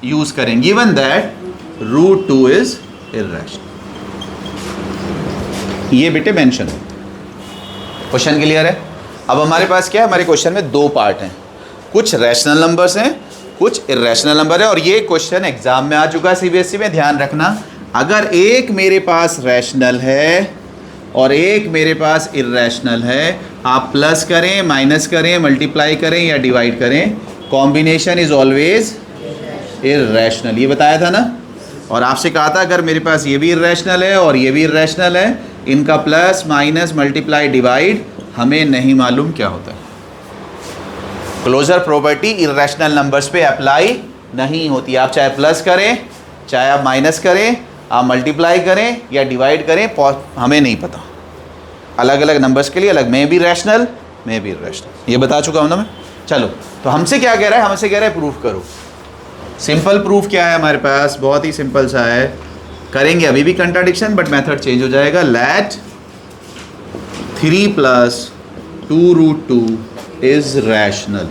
यूज करें, गिवन दैट √2 इज इर्रेशनल। ये बेटे मेंशन है। क्वेश्चन क्लियर है? अब हमारे पास क्या है? हमारे क्वेश्चन में 2 पार्ट हैं, कुछ रैशनल नंबर्स हैं, कुछ इर्रेशनल नंबर है। और ये क्वेश्चन एग्जाम में आ चुका है सीबीएसई में, ध्यान रखना। अगर एक मेरे पास रैशनल है और एक मेरे पास इर्रेशनल है, आप प्लस करें, माइनस करें, मल्टीप्लाई करें या डिवाइड करें, कॉम्बिनेशन इज ऑलवेज इर्रेशनल। ये बताया था ना। और आपसे कहा था अगर मेरे पास ये भी इर्रेशनल है और ये भी इर्रेशनल है, इनका प्लस माइनस मल्टीप्लाई डिवाइड हमें नहीं मालूम क्या होता है। क्लोजर प्रॉपर्टी इर्रेशनल नंबर्स पे अप्लाई नहीं होती। आप चाहे प्लस करें, चाहे आप माइनस करें, आप मल्टीप्लाई करें या डिवाइड करें, हमें नहीं पता। अलग अलग नंबर्स के लिए अलग, में भी रैशनल, में भी इर्रेशनल। ये बता चुका हूँ ना मैं। चलो, तो हमसे क्या कह रहा है, हमसे कह रहा है प्रूफ करो। सिंपल प्रूफ क्या है हमारे पास, बहुत ही सिंपल सा है, करेंगे अभी भी कंट्राडिक्शन बट मेथड चेंज हो जाएगा। Let 3 + 2√2 is rational.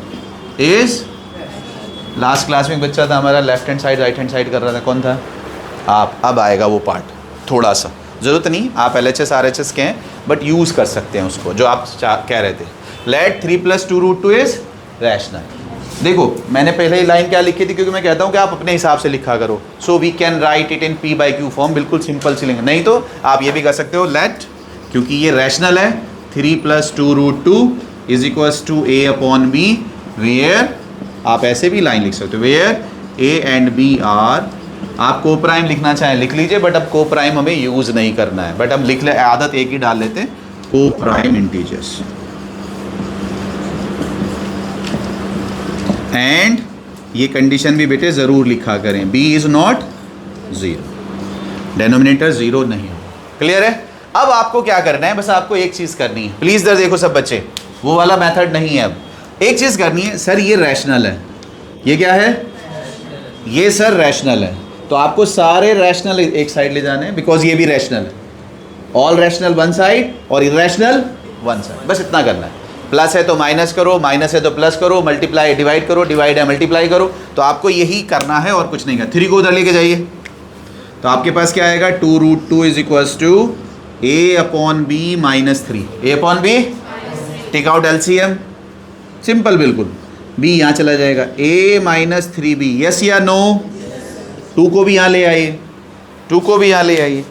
Is, last class में एक बच्चा था हमारा, left hand side right hand side कर रहा था, कौन था आप? अब आएगा वो पार्ट, थोड़ा सा ज़रूरत नहीं, आप LHS RHS के हैं बट यूज़ कर सकते हैं उसको, जो आप कह रहे थे। Let 3 + 2√2 is rational. देखो मैंने पहले ही लाइन क्या लिखी थी, क्योंकि मैं कहता हूँ कि आप अपने हिसाब से लिखा करो। So we can write it in P/Q form, बिल्कुल सिंपल सी लिंक। नहीं तो आप ये भी कर सकते हो, लेट, क्योंकि ये रैशनल है, 3 + 2√2 is equals to A/B, where, आप ऐसे भी लाइन लिख सकते हो, where A and B are, आप को प्राइम लिखना चाहें लिख लीजिए, बट अब को प्राइम हमें यूज़ नहीं करना है, बट हम लिख ले, आदत एक ही डाल लेते हैं, को प्राइम इंटीजर्स। एंड ये कंडीशन भी बेटे ज़रूर लिखा करें, B इज़ नॉट 0, डेनोमिनेटर 0 नहीं हो। क्लियर है? अब आपको क्या करना है, बस आपको एक चीज़ करनी है, प्लीज़ इधर देखो सब बच्चे, वो वाला मेथड नहीं है। अब एक चीज़ करनी है, सर ये रैशनल है, ये क्या है, ये सर रैशनल है, तो आपको सारे रैशनल एक साइड ले जाने हैं, बिकॉज ये भी रैशनल है। ऑल रैशनल वन साइड और इरेशनल वन साइड, बस इतना करना है। प्लस है तो माइनस करो, माइनस है तो प्लस करो, मल्टीप्लाई डिवाइड करो, डिवाइड है मल्टीप्लाई करो, तो आपको यही करना है और कुछ नहीं करना। 3 को उधर लेके जाइए, तो आपके पास क्या आएगा, 2√2 is equals to A/B - 3, A/B, take out LCM, simple बिल्कुल, B यहाँ चला जाएगा, A - 3B, यस या नो? 2 को भी यहाँ ले आइए, 2 को भी यहाँ ले आइए,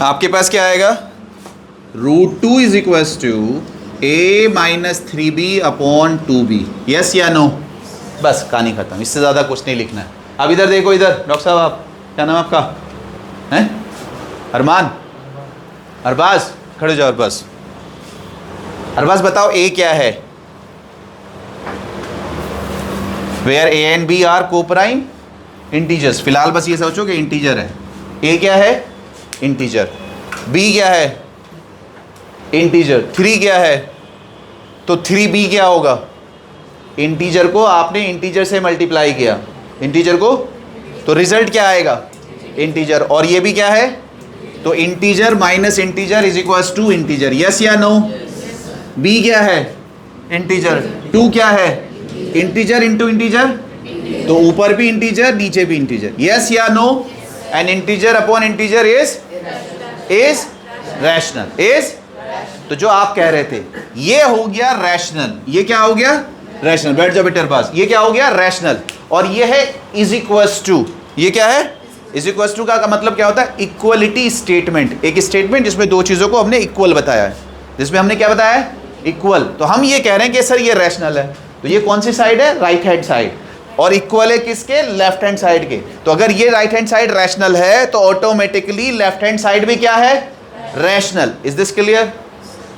आपके पास क्या आएगा, √2 is equals to A - 3B/2B, yes या नो? बस कहानी खत्म, इससे ज़्यादा कुछ नहीं लिखना है। अब इधर देखो, इधर डॉक्टर साहब, आप क्या नाम आपका है? अरमान, अरबाज, खड़े जाओ अरबाज। अरबाज बताओ A क्या है? Where A and B are coprime integers. फिलहाल बस ये सोचो कि इंटीजर है। A क्या है? इंटीजर। B क्या है? इंटीजर। 3 क्या है? तो 3B क्या होगा? इंटीजर को आपने इंटीजर से मल्टीप्लाई किया, इंटीजर को, तो रिजल्ट क्या आएगा? इंटीजर। और ये भी क्या है? तो integer minus integer is equals to integer, yes या नो? B क्या है? इंटीजर। 2 क्या है? इंटीजर इंटू इंटीजर, तो ऊपर भी इंटीजर नीचे भी इंटीजर, यस या no? An integer upon integer is rational, is, तो जो आप कह रहे थे ये हो गया रैशनल, ये क्या हो गया? रैशनल। बैठ जाओ बेटर पास, ये क्या हो गया? रैशनल। और ये है इज इक्वल्स टू, ये क्या है? इज इक्वल्स टू का मतलब क्या होता है? इक्वलिटी स्टेटमेंट, एक स्टेटमेंट जिसमें दो चीज़ों को हमने इक्वल बताया है, जिसमें हमने क्या बताया है? इक्वल। तो हम ये कह रहे हैं कि सर ये रैशनल है, तो ये कौन सी साइड है? राइट हैंड साइड, और इक्वल है किसके? लेफ्ट हैंड साइड के। तो अगर ये राइट हैंड साइड रैशनल है तो ऑटोमेटिकली लेफ्ट हैंड साइड भी क्या है? रैशनल। Is this clear?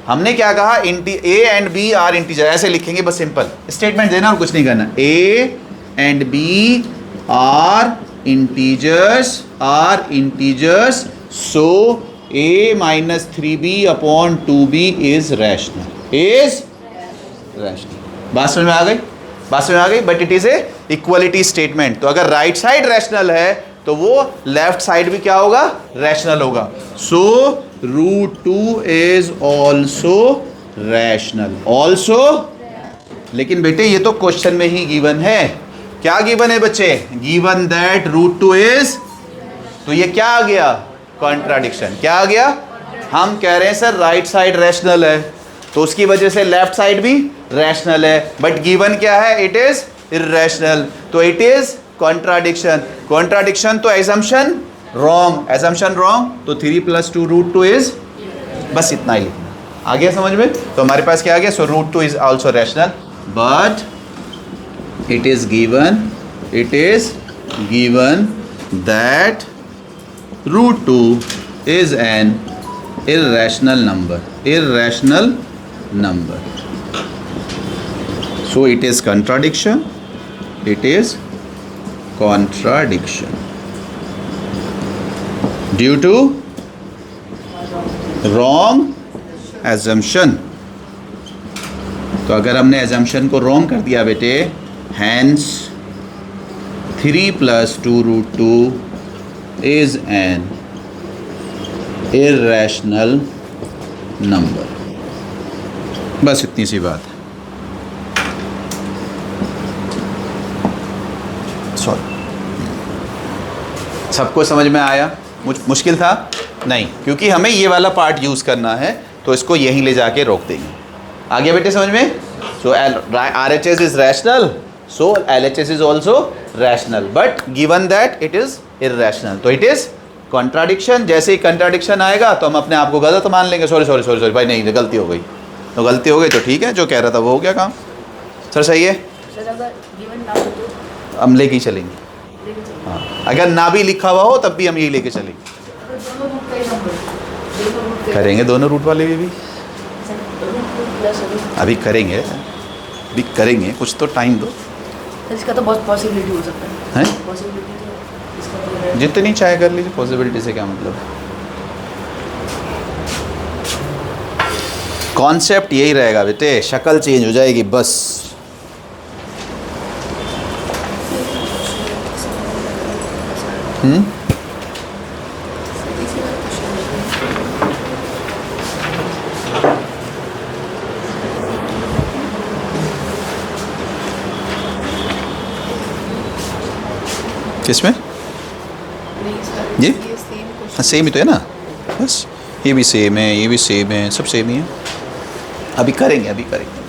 हमने क्या कहा? A and B are integer, ऐसे लिखेंगे बस, सिंपल स्टेटमेंट देना और कुछ नहीं करना। A and B are integers, so A - 3B/2B is rational, is rational. बात समझ में आ गई? बात समझ में आ गई? But it is a equality statement. तो अगर राइट साइड रैशनल है तो वो लेफ्ट साइड भी क्या होगा? रैशनल होगा। सो √2 इज ऑल्सो रैशनल, ऑल्सो। लेकिन बेटे ये तो क्वेश्चन में ही गिवन है। क्या गिवन है बच्चे? गिवन दैट √2 इज, तो ये क्या आ गया? कॉन्ट्राडिक्शन। क्या आ गया? हम कह रहे हैं सर राइट साइड रैशनल है, तो उसकी वजह से लेफ्ट साइड भी रैशनल है, बट गिवन क्या है? इट इज इर्रेशनल, तो इट इज कॉन्ट्राडिक्शन। कॉन्ट्राडिक्शन तो एजम्पशन रॉन्ग, एजम्पशन रॉन्ग, तो 3 + 2√2 इज, बस इतना ही लिखना। आ गया समझ में? तो हमारे पास क्या आ गया? सो √2 is also rational, but it is given that √2 is an irrational number, so it is contradiction, due to wrong assumption. तो अगर हमने एजम्पशन को रॉन्ग कर दिया बेटे, hence 3 + 2√2 is an irrational number. बस इतनी सी बात है। सॉरी, सबको समझ में आया? मुश्किल था नहीं, क्योंकि हमें ये वाला पार्ट यूज़ करना है, तो इसको यहीं ले जाके रोक देंगे। आ गया बेटे समझ में? सो RHS is rational, so LHS is also rational, but given that it is irrational, तो इट इज कॉन्ट्राडिक्शन। जैसे ही कॉन्ट्राडिक्शन आएगा तो हम अपने आप को गलत मान लेंगे। सॉरी भाई, नहीं गलती हो गई, तो गलती हो गई तो ठीक है, जो कह रहा था वो हो गया काम। सर सही है, सर अगर गिवन ना हो तो हम लेके ही चलेंगे। लेके चलिए। हाँ, अगर ना भी लिखा हुआ हो तब भी हम यही लेके चलेंगे। अगर दोनों रूट का ही नंबर, दोनों रूट का करेंगे दोनों रूट वाले भी प्लस अभी करेंगे, अभी करेंगे, कुछ तो टाइम दो। इसका तो बहुत पॉसिबिलिटी हो सकता है। हैं? पॉसिबिलिटी तो इसका तो है। जितनी चाहे कर लीजिए, पॉसिबिलिटी से क्या मतलब है। कॉन्सेप्ट यही रहेगा बेटे, शक्ल चेंज हो जाएगी बस। किसमें? ये हाँ सेम ही तो है ना, बस ये भी सेम है, ये भी सेम है, सब सेम ही है। अभी करेंगे, अभी करेंगे।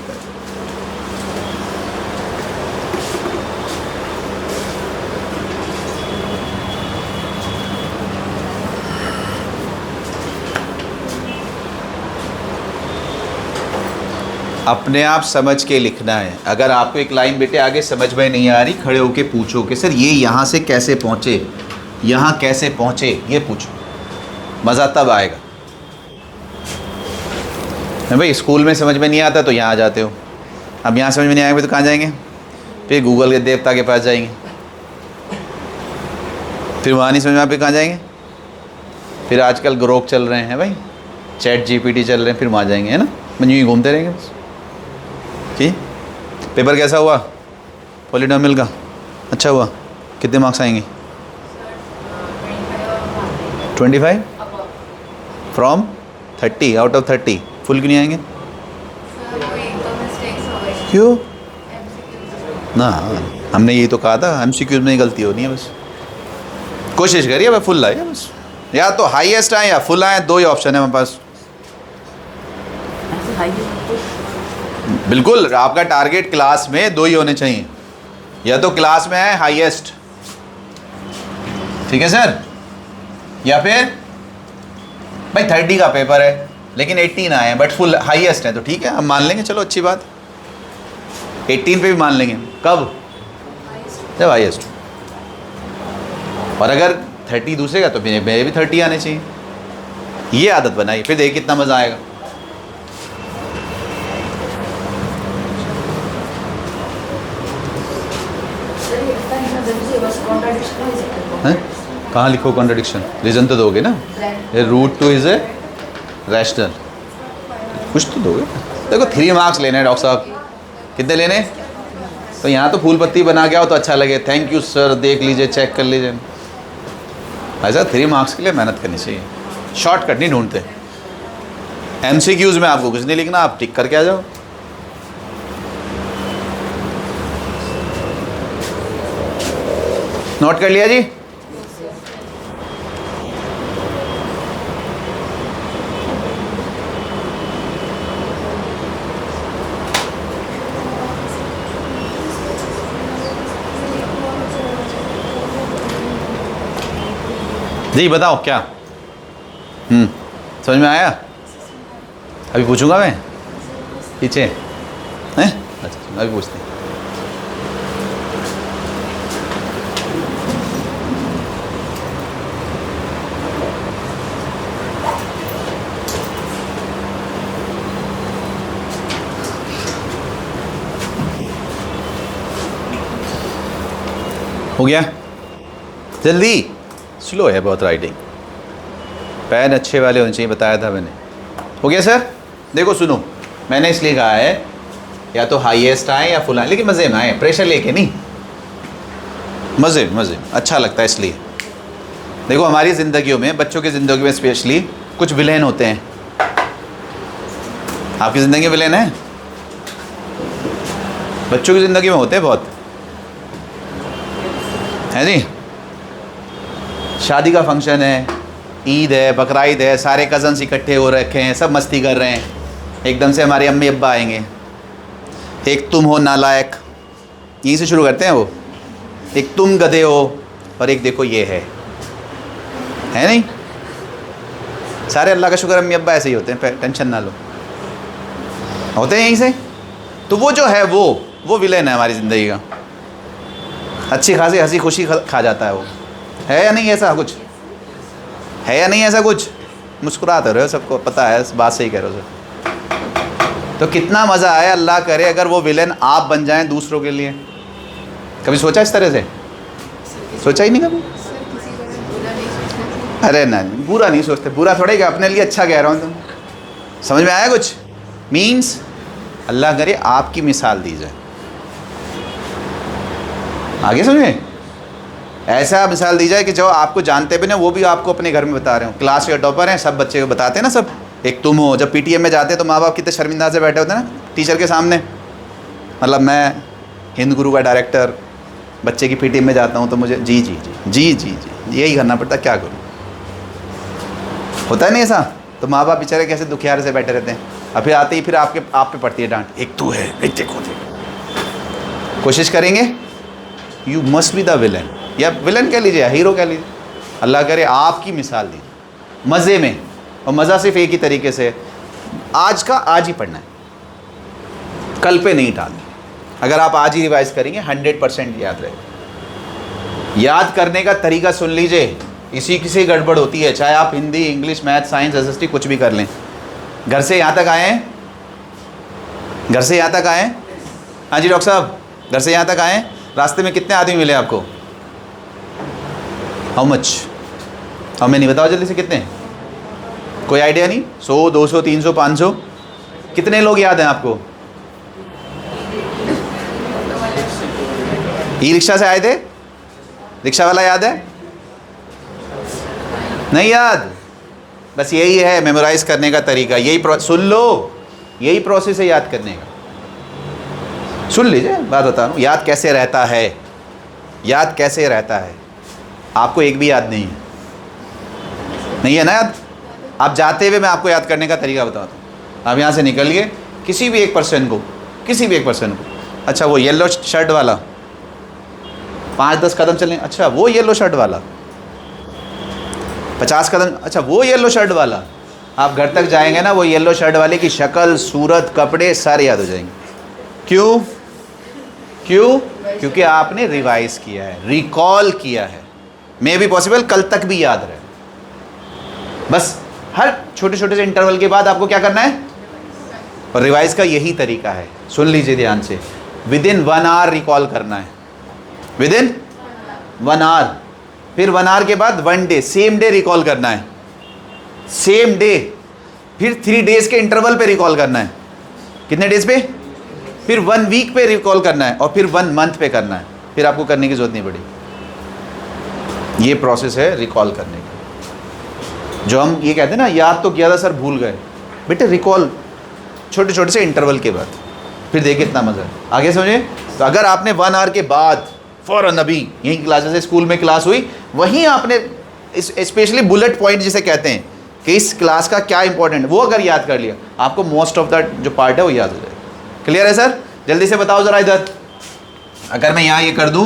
अपने आप समझ के लिखना है। अगर आपको एक लाइन बेटे आगे समझ में नहीं आ रही, खड़े होके पूछो कि सर ये यहाँ से कैसे पहुँचे, यहाँ कैसे पहुँचे, ये पूछो, मज़ा तब आएगा। भाई स्कूल में समझ में नहीं आता तो यहाँ आ जाते हो, अब यहाँ समझ में नहीं आएंगे तो कहाँ जाएंगे? फिर गूगल के देवता के पास जाएंगे, फिर वहाँ नहीं समझ में आप कहाँ जाएंगे? फिर आजकल ग्रोक चल रहे हैं भाई, चैट GPT चल रहे हैं, फिर वहाँ जाएंगे, है ना? मैं यूँ घूमते रहेंगे बस। ठीक, पेपर कैसा हुआ पॉलिनोमियल का? अच्छा हुआ? कितने मार्क्स आएंगे? 25 फ्रॉम 30 आउट ऑफ 30। फुल क्यों नहीं आएंगे? क्यों ना, हमने यही तो कहा था, MCQ में गलती होनी है बस। कोशिश करिए भाई फुल आए बस, या तो हाईएस्ट आए या फुल आए, दो ही ऑप्शन है हमारे पास। ऐसे हाई बिल्कुल, आपका टारगेट क्लास में दो ही होने चाहिए, या तो क्लास में है हाईएस्ट, ठीक है सर, या फिर भाई 30 का पेपर है लेकिन 18 आए हैं बट फुल हाईएस्ट है, तो ठीक है हम मान लेंगे, चलो अच्छी बात। 18 पे भी मान लेंगे, कब? जब हाईएस्ट। और अगर 30 दूसरे का तो मेरे भी 30 आने चाहिए। ये आदत बनाई, फिर देखिए कितना मज़ा आएगा। हैं? कहाँ लिखो कॉन्ट्रडिक्शन? रीज़न तो दोगे ना, ये √2 इज़ ए रैशनल, कुछ तो दोगे। देखो 3 मार्क्स लेने हैं डॉक्टर साहब, कितने लेने? तो यहाँ तो फूल पत्ती बना के आओ तो अच्छा लगे, थैंक यू सर, देख लीजिए, चेक कर लीजिए। ऐसा 3 मार्क्स के लिए मेहनत करनी चाहिए, शॉर्टकट नहीं ढूंढते। MCQs में आपको कुछ नहीं लिखना, आप टिक करके आ जाओ। नोट कर लिया जी? जी बताओ क्या? समझ में आया? अभी पूछूंगा मैं पीछे हैं? अच्छा अभी पूछते हैं। हो गया? जल्दी, स्लो है बहुत राइटिंग, पेन अच्छे वाले होने चाहिए, बताया था मैंने। हो गया सर? देखो सुनो, मैंने इसलिए कहा है या तो हाईएस्ट आए या फुल आए, लेकिन मज़े में आए, प्रेशर लेके नहीं, मज़े अच्छा लगता है इसलिए। देखो हमारी ज़िंदगियों में, बच्चों की ज़िंदगी में स्पेशली कुछ विलेन होते हैं। आपकी ज़िंदगी में विलेन है? बच्चों की ज़िंदगी में होते हैं बहुत, है जी। शादी का फंक्शन है, ईद है, बकरा ईद है, सारे कज़न्स इकट्ठे हो रखे हैं, सब मस्ती कर रहे हैं, एकदम से हमारे अम्मी अब्बा आएंगे, एक तुम हो नालायक, यहीं से शुरू करते हैं वो, एक तुम गधे हो और एक देखो ये है नहीं? सारे अल्लाह का शुक्र अम्मी अब्बा ऐसे ही होते हैं, टेंशन ना लो, होते हैं यहीं से। तो वो जो है वो विलेन है हमारी ज़िंदगी का, अच्छी खासी हंसी खुशी खा जाता है वो, है या नहीं ऐसा कुछ? है या नहीं ऐसा कुछ? मुस्कुराते रहे हो, सबको पता है, बात सही कह रहे हो सर। तो कितना मज़ा आए, अल्लाह करे अगर वो विलेन आप बन जाएं दूसरों के लिए। कभी सोचा इस तरह से? सोचा ही नहीं कभी? अरे नहीं, बुरा नहीं सोचते, बुरा थोड़ा ही, अपने लिए अच्छा कह रहा हूँ। तुम समझ में आया कुछ? मीन्स अल्लाह करे आपकी मिसाल दी जाए, आगे समझे? ऐसा मिसाल दी जाए कि जो आपको जानते भी ना, वो भी आपको अपने घर में बता रहे हो। क्लास के टॉपर हैं, सब बच्चे को बताते हैं ना, सब एक तुम हो। जब पीटीएम में जाते हैं तो माँ बाप कितने शर्मिंदा से बैठे होते हैं ना टीचर के सामने, मतलब मैं हिंद गुरु का डायरेक्टर बच्चे की पीटीएम में जाता हूँ तो मुझे जी जी जी जी जी जी यही करना पड़ता, क्या करूँ? होता है नहीं ऐसा? तो माँ बाप बेचारे कैसे दुखियारे से बैठे रहते हैं। और फिर आते ही फिर आप पे पड़ती है डांट, एक तू है, एक देखो कोशिश करेंगे, you must be the villain, या विलन कह लीजिए या हीरो कह लीजिए। अल्लाह करे आपकी मिसाल दी मज़े में, और मज़ा सिर्फ एक ही तरीके से, आज का आज ही पढ़ना है, कल पे नहीं टालना। अगर आप आज ही रिवाइज करेंगे 100% याद रहेगा। याद करने का तरीका सुन लीजिए, इसी किसी गड़बड़ होती है, चाहे आप Hindi, English, math, science, SST कुछ भी कर लें। घर से यहाँ तक आए हैं? घर से यहाँ तक आए हैं? हाँ जी डॉक्टर साहब, घर से यहाँ तक आए हैं? रास्ते में कितने आदमी मिले आपको? How much? हमें नहीं बताओ जल्दी से, कितने? कोई आइडिया नहीं? 100, 200, 300, 500? कितने लोग याद हैं आपको? ई रिक्शा से आए थे? रिक्शा वाला याद है? नहीं याद? बस यही है मेमोराइज करने का तरीका, यही सुन लो, यही प्रोसेस है याद करने का। सुन लीजिए, बात बता रहा हूँ, याद कैसे रहता है, याद कैसे रहता है। आपको एक भी याद नहीं है, नहीं है ना याद? आप जाते हुए मैं आपको याद करने का तरीका बताता हूँ। आप यहाँ से निकलिए, किसी भी एक पर्सन को, अच्छा वो येलो शर्ट वाला, 5-10 कदम चलें, अच्छा वो येलो शर्ट वाला, 50 कदम, अच्छा वो येलो शर्ट वाला। आप घर तक जाएंगे ना, वो येलो शर्ट वाले की शक्ल, सूरत, कपड़े सारे याद हो जाएंगे। क्यों? क्योंकि आपने रिवाइज किया है, रिकॉल किया है। मे बी पॉसिबल कल तक भी याद रहे। बस हर छोटे छोटे से इंटरवल के बाद आपको क्या करना है? और रिवाइज का यही तरीका है, सुन लीजिए ध्यान से। विदिन 1 आवर रिकॉल करना है, विदिन 1 आवर। फिर 1 आवर के बाद 1 डे, सेम डे रिकॉल करना है, सेम डे। फिर 3 डेज के इंटरवल पे रिकॉल करना है। कितने डेज पे? फिर 1 वीक पे रिकॉल करना है, और फिर 1 मंथ पे करना है। फिर आपको करने की जरूरत नहीं पड़ी। ये प्रोसेस है रिकॉल करने का। जो हम ये कहते हैं ना, याद तो किया था सर भूल गए, बेटे रिकॉल छोटे छोटे से इंटरवल के बाद, फिर देखिए इतना मज़ा है। आगे समझे? तो अगर आपने 1 आवर के बाद फ़ौरन अभी यहीं क्लास, जैसे स्कूल में क्लास हुई, वहीं आपने स्पेशली बुलेट पॉइंट जिसे कहते हैं कि इस क्लास का क्या इंपॉर्टेंट, वो अगर याद कर लिया, आपको मोस्ट ऑफ द जो पार्ट है वो याद हो जाएगा। क्लियर है सर? जल्दी से बताओ ज़रा इधर। अगर मैं यहाँ ये कर दूँ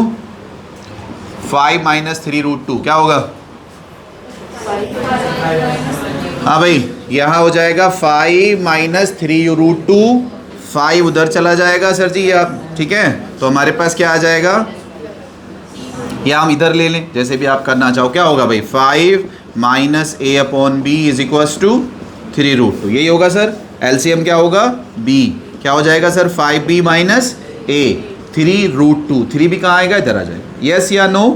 5 - 3√2 क्या होगा? हाँ भाई, यहाँ हो जाएगा 5 - 3√2। 5 उधर चला जाएगा सर जी, आप ठीक है? तो हमारे पास क्या आ जाएगा? या हम इधर ले लें, जैसे भी आप करना चाहो। क्या होगा भाई? 5 - a/b = 3√2। यही होगा सर। एलसीएम क्या होगा? b। क्या हो जाएगा सर? 5b - a 3√2। 3 भी कहाँ आएगा? इधर आ जाएगा। यस या नो?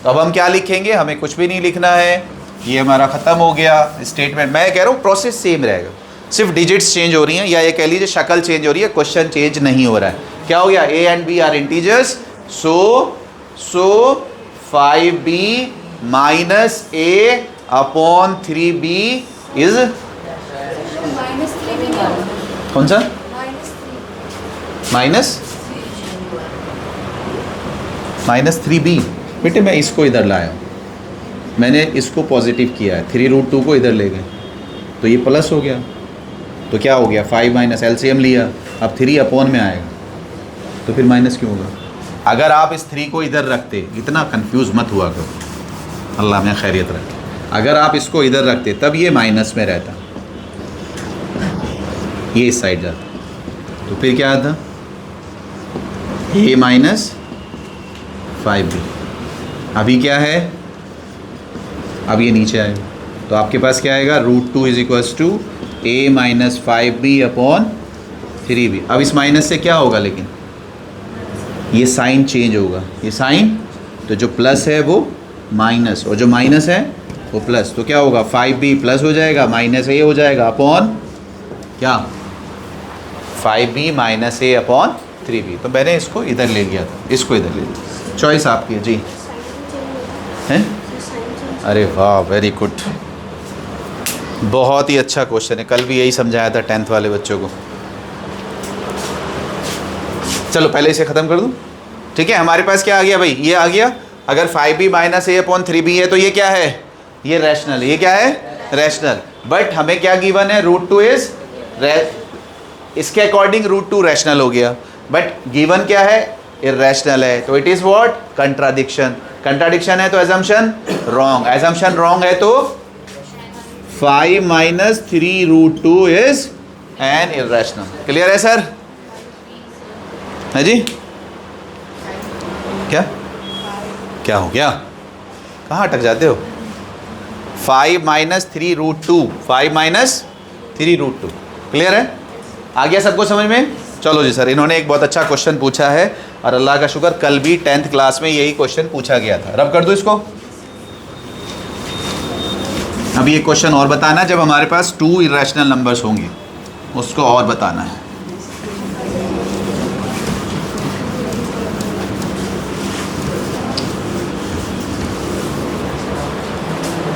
तो अब हम क्या लिखेंगे? हमें कुछ भी नहीं लिखना है। ये हमारा ख़त्म हो गया स्टेटमेंट। मैं कह रहा हूँ प्रोसेस सेम रहेगा, सिर्फ डिजिट्स चेंज हो रही हैं, या ये कह लीजिए शक्ल चेंज हो रही है, क्वेश्चन चेंज नहीं हो रहा है। क्या हो गया? a and b are integers, so 5b minus a upon 3b is कौन सा? -3b। बेटे मैं इसको इधर लाया हूँ, मैंने इसको पॉजिटिव किया है, 3√2 को इधर ले गए तो ये प्लस हो गया। तो क्या हो गया? 5 माइनस एलसीएम लिया, अब 3 अपॉन में आएगा, तो फिर माइनस क्यों होगा? अगर आप इस 3 को इधर रखते, इतना कंफ्यूज मत हुआ करो, अल्लाह में खैरियत रखे। अगर आप इसको इधर रखते तब ये माइनस में रहता, ये इस साइड जाता, तो फिर क्या आता? a minus 5b। अभी क्या है? अब ये नीचे आएगा, तो आपके पास क्या आएगा? √2 is equals to a minus 5b upon 3b। अब इस माइनस से क्या होगा? लेकिन ये साइन चेंज होगा, ये साइन, तो जो प्लस है वो माइनस, और जो माइनस है वो प्लस, तो क्या होगा? 5b प्लस हो जाएगा, माइनस a हो जाएगा अपॉन क्या? 5b minus a upon 3b। तो मैंने इसको इधर ले लिया था, इसको इधर ले लिया। चॉइस आपकी है जी। हैं? अरे वाह, वेरी गुड, बहुत ही अच्छा क्वेश्चन है। कल भी यही समझाया था 10th वाले बच्चों को। चलो पहले इसे ख़त्म कर दूँ, ठीक है। हमारे पास क्या आ गया भाई? ये आ गया। अगर 5b minus a upon 3b है तो ये क्या है? ये रैशनल है। ये क्या है? रैशनल। बट हमें क्या गिवन है? √2 इज, इसके अकॉर्डिंग √2 रैशनल हो गया, बट गिवन क्या है? इर्रेशनल है, तो it is what? Contradiction. Contradiction है तो एजम्पशन रॉन्ग, एजम्पशन रॉन्ग है तो 5 minus 3√2 is an irrational. Clear है सर? है जी? क्या क्या हो गया? कहाँ अटक जाते हो? 5 माइनस 3√2, 5 माइनस 3√2। क्लियर है? आ गया सबको समझ में? चलो जी सर, इन्होंने एक बहुत अच्छा क्वेश्चन पूछा है, और अल्लाह का शुक्र कल भी 10th क्लास में यही क्वेश्चन पूछा गया था। रब कर दो इसको। अब ये क्वेश्चन और बताना, जब हमारे पास 2 इरेशनल नंबर्स होंगे उसको और बताना है।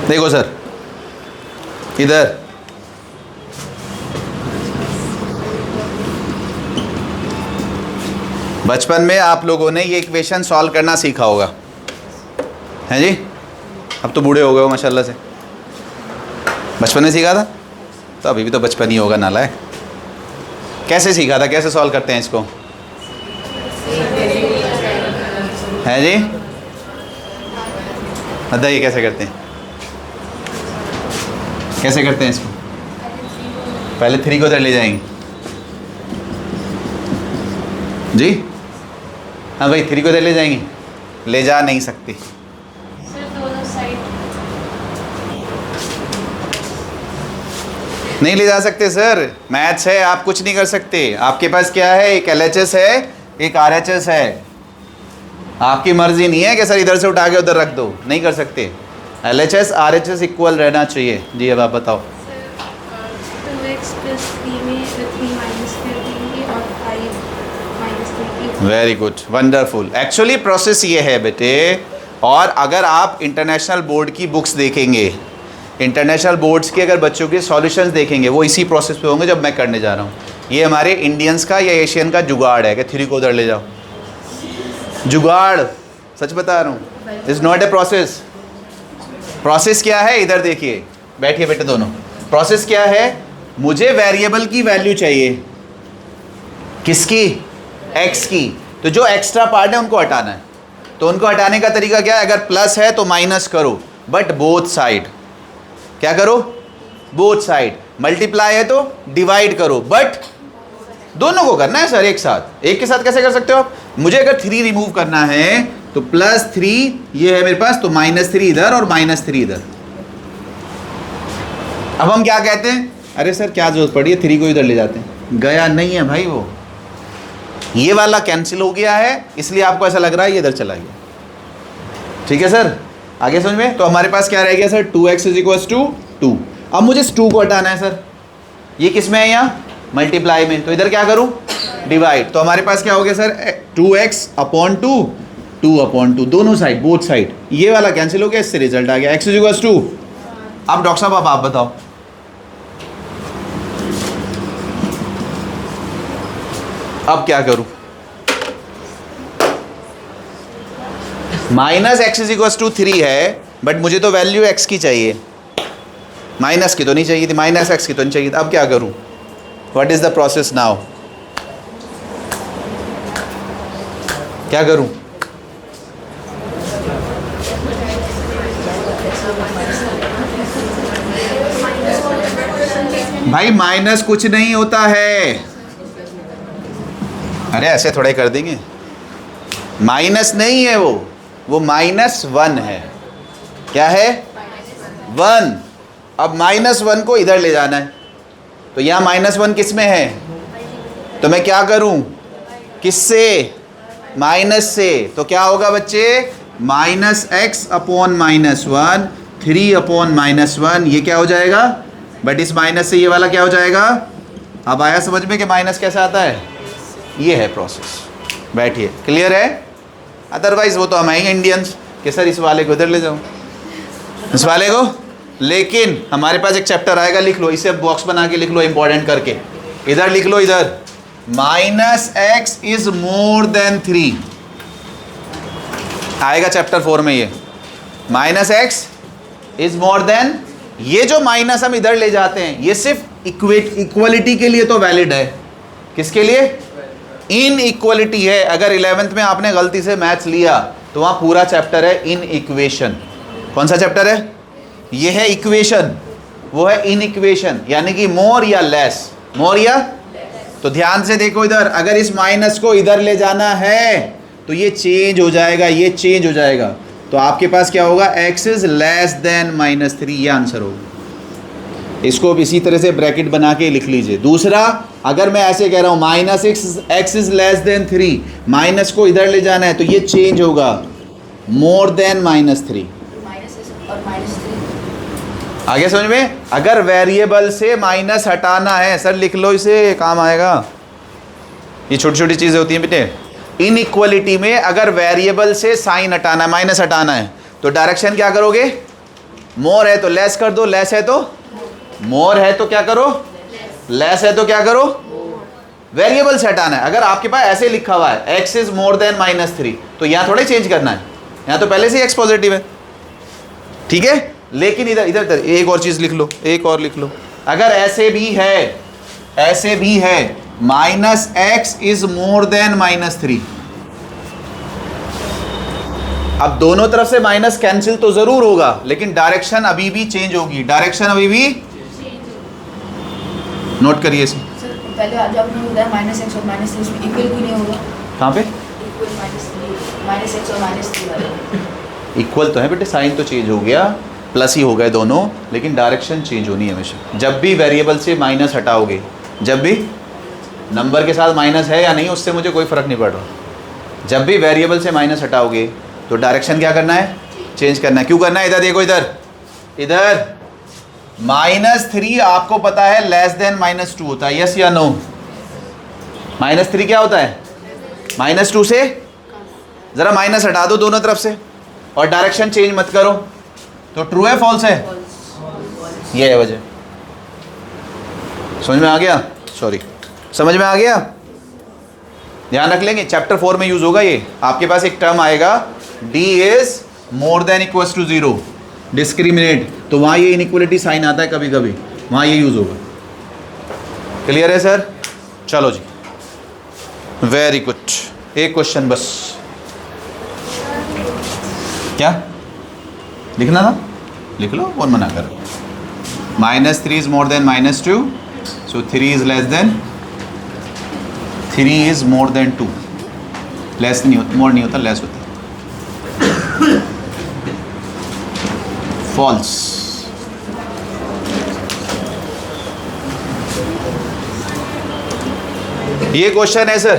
देखो सर, इधर बचपन में आप लोगों ने ये इक्वेशन सॉल्व करना सीखा होगा, हैं जी? अब तो बूढ़े हो गए हो माशाल्लाह से। बचपन में सीखा था? तो अभी भी तो बचपन ही होगा नालायक। कैसे सीखा था? कैसे सॉल्व करते हैं इसको? हैं जी? बताइए कैसे करते हैं? कैसे करते हैं इसको? पहले 3 को उधर ले जाएंगे जी। हाँ भाई, 3 को इधर ले जाएंगे? ले जा नहीं सकते। नहीं ले जा सकते सर, मैथ्स है, आप कुछ नहीं कर सकते। आपके पास क्या है? एक LHS है, एक RHS है। आपकी मर्जी नहीं है कि सर इधर से उठा के उधर रख दो, नहीं कर सकते। LHS RHS इक्वल रहना चाहिए। जी अब आप बताओ। 2x + 3 में 3 माइनस कर देंगे और 5 माइनस करके। Very good, wonderful. Actually process ये है बेटे, और अगर आप इंटरनेशनल बोर्ड की बुक्स देखेंगे, इंटरनेशनल बोर्ड्स के अगर बच्चों के सॉल्यूशंस देखेंगे, वो इसी प्रोसेस पे होंगे जब मैं करने जा रहा हूँ। ये हमारे इंडियंस का या एशियन का जुगाड़ है कि 3 को उधर ले जाओ। जुगाड़, सच बता रहा हूँ, is not a process. Process क्या है? इधर देखिए, बैठिए बेटे दोनों। प्रोसेस क्या है? मुझे वेरिएबल की वैल्यू चाहिए, किसकी? एक्स की। तो जो एक्स्ट्रा पार्ट है उनको हटाना है। तो उनको हटाने का तरीका क्या है? अगर प्लस है तो माइनस करो, बट बोथ साइड। क्या करो? Both side. मल्टीप्लाई है तो डिवाइड करो, बट दोनों को करना है सर एक साथ। एक के साथ कैसे कर सकते हो आप? मुझे अगर 3 रिमूव करना है तो +3 ये है मेरे पास, तो -3 इधर और -3 इधर। अब हम क्या कहते हैं? अरे सर क्या जरूरत पड़ी है, 3 को इधर ले जाते हैं। गया नहीं है भाई, वो ये वाला कैंसिल हो गया है, इसलिए आपको ऐसा लग रहा है ये इधर चला गया। ठीक है सर? आगे समझ में? तो हमारे पास क्या रह गया sir? 2x is equal to 2। अब मुझे इस 2 को हटाना है सर। ये किस में है? यहाँ मल्टीप्लाई में। तो इधर क्या करूँ? डिवाइड। तो हमारे पास क्या हो गया सर? 2x अपॉन 2, 2 अपॉन 2, दोनों साइड, बोथ साइड। ये वाला कैंसिल हो गया, इससे रिजल्ट आ गया x इज इक्वल टू। अब डॉक्टर साहब अब आप बताओ, अब क्या करूं? Minus x is equal to 3 है, बट मुझे तो वैल्यू x की चाहिए, माइनस की तो नहीं चाहिए थी, माइनस एक्स की तो नहीं चाहिए थी। अब क्या करूं? What is the process now? क्या करूं? भाई माइनस कुछ नहीं होता है। अरे ऐसे थोड़े कर देंगे, माइनस नहीं है वो -1 है। क्या है? 1। अब -1 को इधर ले जाना है, तो यहाँ -1 किस में है? तो मैं क्या करूँ? किससे? माइनस से। तो क्या होगा बच्चे? -x अपॉन -1, 3 अपॉन -1, ये क्या हो जाएगा? बट इस माइनस से ये वाला क्या हो जाएगा? अब आया समझ में कि माइनस कैसे आता है? ये है प्रोसेस। बैठिए, क्लियर है? अदरवाइज वो तो हम हैं इंडियंस कि सर इस वाले को इधर ले जाओ, इस वाले को। लेकिन हमारे पास एक चैप्टर आएगा, लिख लो इसे, बॉक्स बना के लिख लो इंपॉर्टेंट करके। इधर लिख लो, इधर -x इज मोर देन 3 आएगा चैप्टर 4 में। ये -x इज मोर देन, ये जो माइनस हम इधर ले जाते हैं ये सिर्फ इक्वलिटी के लिए तो वैलिड है। किसके लिए? इन इक्वलिटी है। अगर 11th में आपने गलती से मैथ्स लिया तो वहाँ पूरा चैप्टर है इन इक्वेशन। कौन सा चैप्टर है? ये है इक्वेशन, वो है इन इक्वेशन, यानी कि मोर या लेस, मोर या। तो ध्यान से देखो इधर, अगर इस माइनस को इधर ले जाना है तो ये चेंज हो जाएगा, ये चेंज हो जाएगा। तो आपके पास क्या होगा? x इज लेस देन -3, ये आंसर होगा। इसको अब इसी तरह से ब्रैकेट बना के लिख लीजिए। दूसरा, अगर मैं ऐसे कह रहा हूँ -x is less than 3, minus को इधर ले जाना है तो ये चेंज होगा मोर देन -3। -6 और -3 आगे समझ में? अगर वेरिएबल से माइनस हटाना है, सर लिख लो इसे, काम आएगा। ये छोटी छोटी चीज़ें होती हैं बेटे। इन इक्वलिटी में अगर वेरिएबल से साइन हटाना है, माइनस हटाना है, तो डायरेक्शन क्या करोगे? मोर है तो लेस कर दो, लेस है तो मोर है तो क्या करो? लेस है तो क्या करो? वेरिएबल से हटाना है। अगर आपके पास ऐसे लिखा हुआ है x इज मोर देन -3, तो यहाँ थोड़े चेंज करना है, यहाँ तो पहले से ही x पॉजिटिव है, ठीक है। लेकिन इधर इधर इधर एक और चीज़ लिख लो, एक और लिख लो। अगर ऐसे भी है, ऐसे भी है -x इज मोर देन -3, अब दोनों तरफ से माइनस कैंसिल तो जरूर होगा, लेकिन डायरेक्शन अभी भी चेंज होगी, डायरेक्शन अभी भी। नोट करिए इसे। सर पहले आज आपने बताया -x और -3 इसमें इक्वल क्यों नहीं होगा? कहाँ पे? इक्वल -3 -x और -3 वाले इक्वल तो है बेटे, साइन तो चेंज हो गया, प्लस ही हो गए दोनों, लेकिन डायरेक्शन चेंज होनी है हमेशा। जब भी वेरिएबल से माइनस हटाओगे, जब भी नंबर के साथ माइनस है या नहीं उससे मुझे कोई फ़र्क नहीं पड़ रहा, जब भी वेरिएबल से माइनस हटाओगे तो डायरेक्शन क्या करना है? चेंज करना है। क्यों करना है? इधर देखो, इधर इधर -3 आपको पता है लेस देन -2 होता है, यस या नो? -3 क्या होता है? -2 से ज़रा माइनस हटा दो दोनों तरफ से और डायरेक्शन चेंज मत करो, तो ट्रू है फॉल्स है? ये है वजह। समझ में आ गया? सॉरी, समझ में आ गया? ध्यान रख लेंगे, चैप्टर 4 में यूज़ होगा ये। आपके पास एक टर्म आएगा d is more than equals to 0, discriminant, तो वहाँ ये इनइक्वलिटी साइन आता है कभी कभी, वहाँ ये यूज़ होगा। क्लियर है सर? चलो जी, वेरी गुड। एक क्वेश्चन बस, क्या लिखना था? लिख लो, कौन मना कर? -3 is more then -2, so 3 is less than, 3 is more then 2, less नहीं होता, मोर नहीं होता, लेस होता है। फॉल्स। ये क्वेश्चन है सर,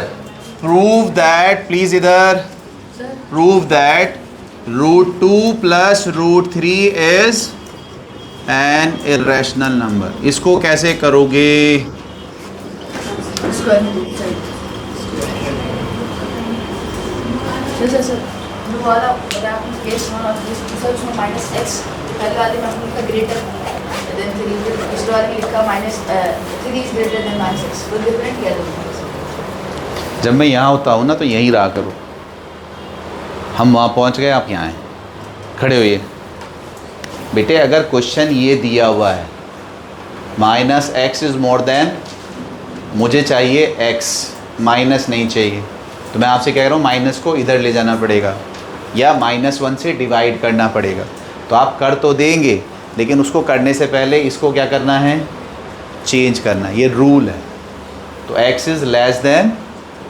प्रूव दैट, प्लीज इधर, prove that √2 plus √3 is an irrational number. इसको कैसे करोगे? स्क्वायर रूट साइड सर वो वाला अगर आपने केस वन और दूसरा उसमें माइनस एक्स, पहले वाले में आपने लिखा ग्रेटर देन 3, दूसरे वाले में लिखा minus 3 is greater than minus x, तो डिफरेंट क्या दोनों? जब मैं यहाँ होता हूँ ना तो यहीं रहा करो। हम वहाँ पहुँच गए, आप यहाँ हैं, खड़े होइए। बेटे अगर क्वेश्चन ये दिया हुआ है minus x is more than, मुझे चाहिए एक्स, माइनस नहीं चाहिए, तो मैं आपसे कह रहा हूँ माइनस को इधर ले जाना पड़ेगा या -1 से डिवाइड करना पड़ेगा। तो आप कर तो देंगे, लेकिन उसको करने से पहले इसको क्या करना है? चेंज करना, ये रूल है। तो x इज़ लेस देन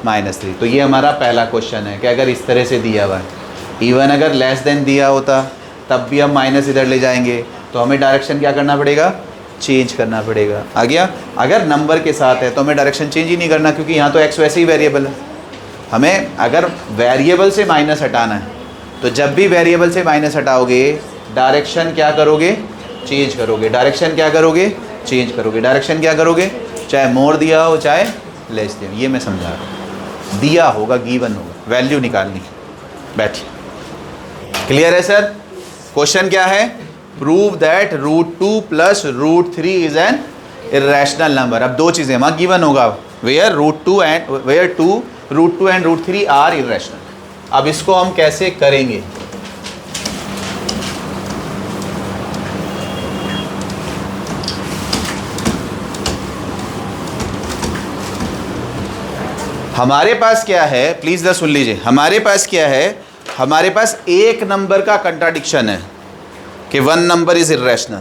-3। तो ये हमारा पहला क्वेश्चन है कि अगर इस तरह से दिया हुआ है, इवन अगर लेस देन दिया होता तब भी हम माइनस इधर ले जाएंगे, तो हमें डायरेक्शन क्या करना पड़ेगा? चेंज करना पड़ेगा। आ गया? अगर नंबर के साथ है तो हमें डायरेक्शन चेंज ही नहीं करना, क्योंकि यहाँ तो x वैसे ही वेरिएबल है। हमें अगर वेरिएबल से माइनस हटाना है तो जब भी वेरिएबल से माइनस हटाओगे डायरेक्शन क्या करोगे? चेंज करोगे। डायरेक्शन क्या करोगे? चेंज करोगे। डायरेक्शन क्या करोगे? चाहे मोर दिया हो चाहे लेस दिया हो। ये मैं समझा रहा हूँ। दिया होगा, गिवन होगा, वैल्यू निकालनी। बैठिए। क्लियर है सर? क्वेश्चन क्या है? Prove that √2 plus √3 is an irrational number. अब दो चीज़ें वहाँ गिवन होगा, वेयर √2 एंड √3 आर इरेशनल। अब इसको हम कैसे करेंगे? हमारे पास क्या है, प्लीज़ सुन लीजिए। हमारे पास क्या है? हमारे पास एक नंबर का कंट्राडिक्शन है कि 1 number is irrational.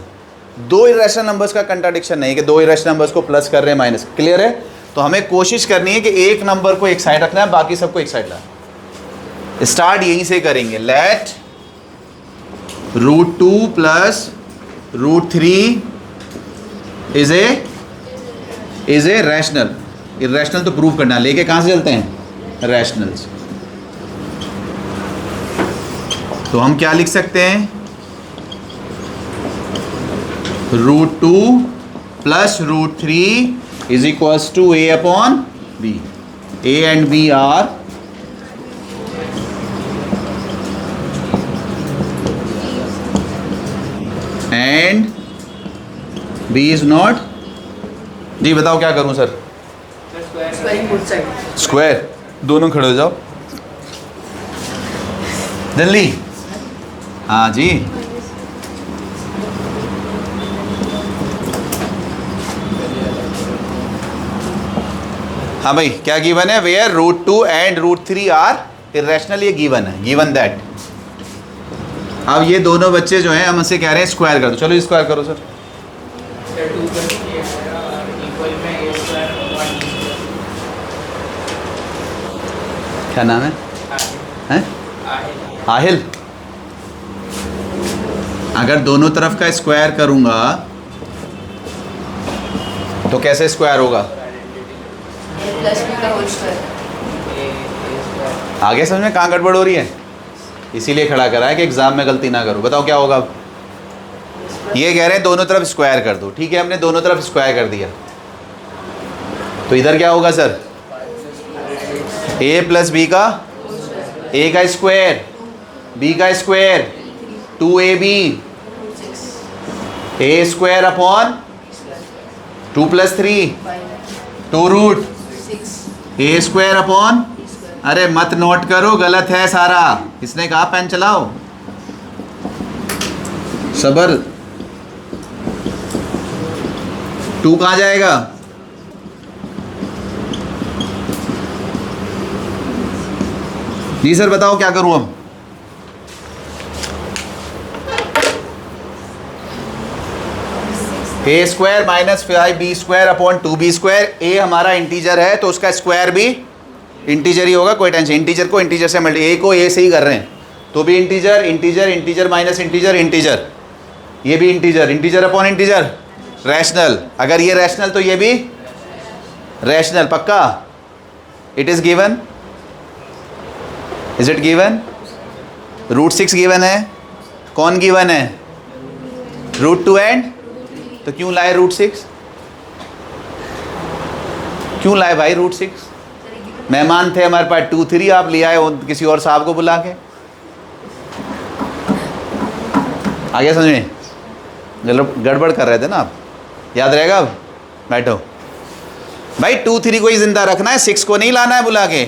2 irrational numbers का कंट्राडिक्शन नहीं कि 2 इरेशनल नंबर्स को प्लस कर रहे हैं माइनस। क्लियर है? तो हमें कोशिश करनी है कि एक नंबर को एक साइड रखना है, बाकी सबको एक साइड लाना। स्टार्ट यहीं से करेंगे। Let √2 plus √3 is a rational. Irrational तो प्रूव करना, लेके कहाँ से चलते हैं? रैशनल्स। तो हम क्या लिख सकते हैं? √2 plus √3 is equals to A upon B। A and B are and B is not. जी बताओ क्या करूं sir? Squaring both side. Square, दोनों खड़े हो जाओ जल्दी। हाँ जी, हाँ भाई क्या गिवन है? Where √2 and √3 are irrational. ये गिवन है, गिवन दैट। अब ये दोनों बच्चे जो हैं हम उनसे कह रहे हैं स्क्वायर कर दो। चलो स्क्वायर करो सर। क्या नाम है? हैं? आहिल। अगर दोनों तरफ का स्क्वायर करूंगा तो कैसे स्क्वायर होगा? A प्लस B का होल स्क्वायर। आगे समझ में कहाँ गड़बड़ हो रही है? इसीलिए खड़ा करा है कि एग्जाम में गलती ना करो। बताओ क्या होगा? ये कह रहे हैं दोनों तरफ स्क्वायर कर दो। ठीक है, हमने दोनों तरफ स्क्वायर कर दिया, तो इधर क्या होगा सर? A प्लस B का, A का स्क्वायर, B का square, 2AB, A square upon 2 plus 3, 2 root 6 A square upon. अरे मत नोट करो, गलत है सारा। इसने कहा पेन चलाओ। सबर। 2 कहाँ जाएगा? जी सर बताओ क्या करूं अब? A square minus 5B square upon 2B square. A हमारा इंटीजर है तो उसका स्क्वायर भी इंटीजर ही होगा, कोई टेंशन। इंटीजर को इंटीजर से मल्टी, A को A से ही कर रहे हैं तो भी integer, integer, integer minus integer, integer. ये भी integer, integer upon integer, rational. अगर ये रैशनल तो ये भी रैशनल। पक्का? It is given. Is it given? √6 given है, कौन गिवन है? √2 एंड, तो क्यों लाए √6? क्यों लाए भाई √6? मेहमान थे हमारे पास 2 3, आप ले आए किसी और साहब को बुला के। आ गया समझ में? गड़बड़ कर रहे थे ना आप, याद रहेगा अब? बैठो भाई, 2 3 को ही जिंदा रखना है, 6 को नहीं लाना है बुला के,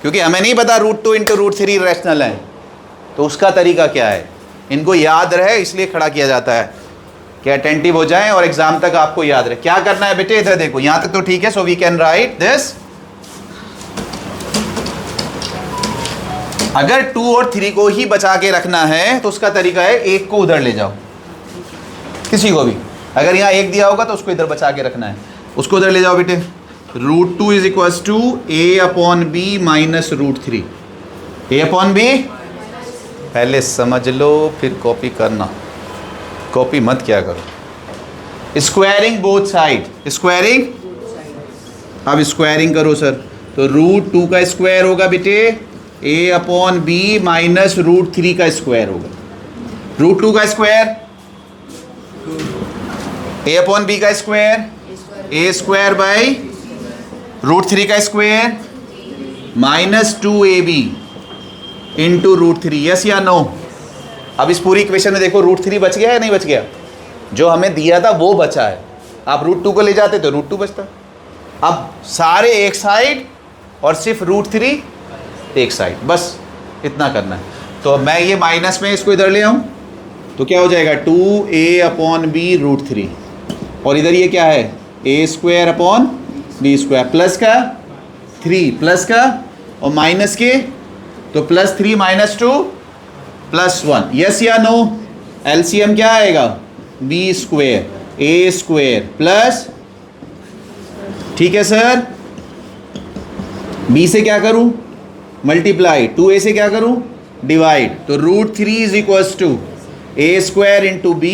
क्योंकि हमें नहीं पता √2 × √3 रैशनल है, तो उसका तरीका क्या है, इनको याद रहे इसलिए खड़ा किया जाता है कि अटेंटिव हो जाएं और एग्जाम तक आपको याद रहे। क्या करना है बेटे, इधर देखो, यहाँ तक तो ठीक है। So we can write this, अगर 2 और 3 को ही बचा के रखना है तो उसका तरीका है 1 को उधर ले जाओ, किसी को भी, अगर यहाँ 1 दिया होगा तो उसको इधर बचा के रखना है, उसको उधर ले जाओ बेटे। √2 is equals to a/b minus √3, a/b, पहले समझ लो फिर कॉपी करना, कॉपी मत क्या करो। स्क्वायरिंग बोथ साइड, स्क्वायरिंग, अब स्क्वायरिंग करो सर, तो √2 का स्क्वायर होगा बेटे a/b माइनस √3 का स्क्वायर होगा। √2 का स्क्वायर a/b का स्क्वायर, a² बाई √3 का square minus 2ab into √3, yes या नो? अब इस पूरी इक्वेशन में देखो √3 बच गया या नहीं बच गया? जो हमें दिया था वो बचा है, आप √2 को ले जाते तो √2 बचता। अब सारे एक साइड और सिर्फ √3 एक साइड, बस इतना करना है। तो अब मैं ये माइनस में इसको इधर ले आऊँ तो क्या हो जाएगा 2a/b √3, और इधर ये क्या है a²/b², प्लस का 3 प्लस का और माइनस के, तो +3 - 2 +1, यस या नो? एलसीएम क्या आएगा b² a² प्लस, ठीक है सर, b से क्या करूं मल्टीप्लाई, 2a से क्या करूं डिवाइड, तो √3 is equals to a² into b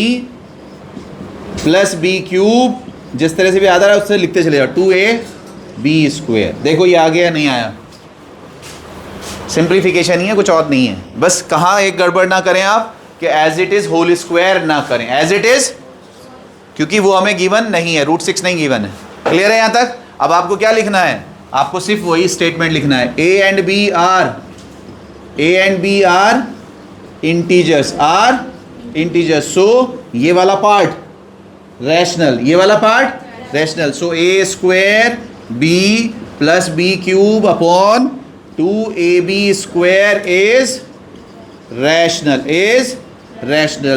plus b³, जिस तरह से भी आ रहा है उससे लिखते चले जाओ, 2ab²। देखो ये आ गया नहीं आया, सिंप्लीफिकेशन ही है, कुछ और नहीं है। बस कहाँ एक गड़बड़ ना करें आप कि as it is whole square ना करें, एज इट इज़, क्योंकि वो हमें गिवन नहीं है, √6 नहीं गिवन है। क्लियर है यहाँ तक? अब आपको क्या लिखना है, आपको सिर्फ वही स्टेटमेंट लिखना है, a and b are integers, so ये वाला पार्ट रैशनल, ये वाला part rational, so a² b plus b³ upon 2ab² is rational,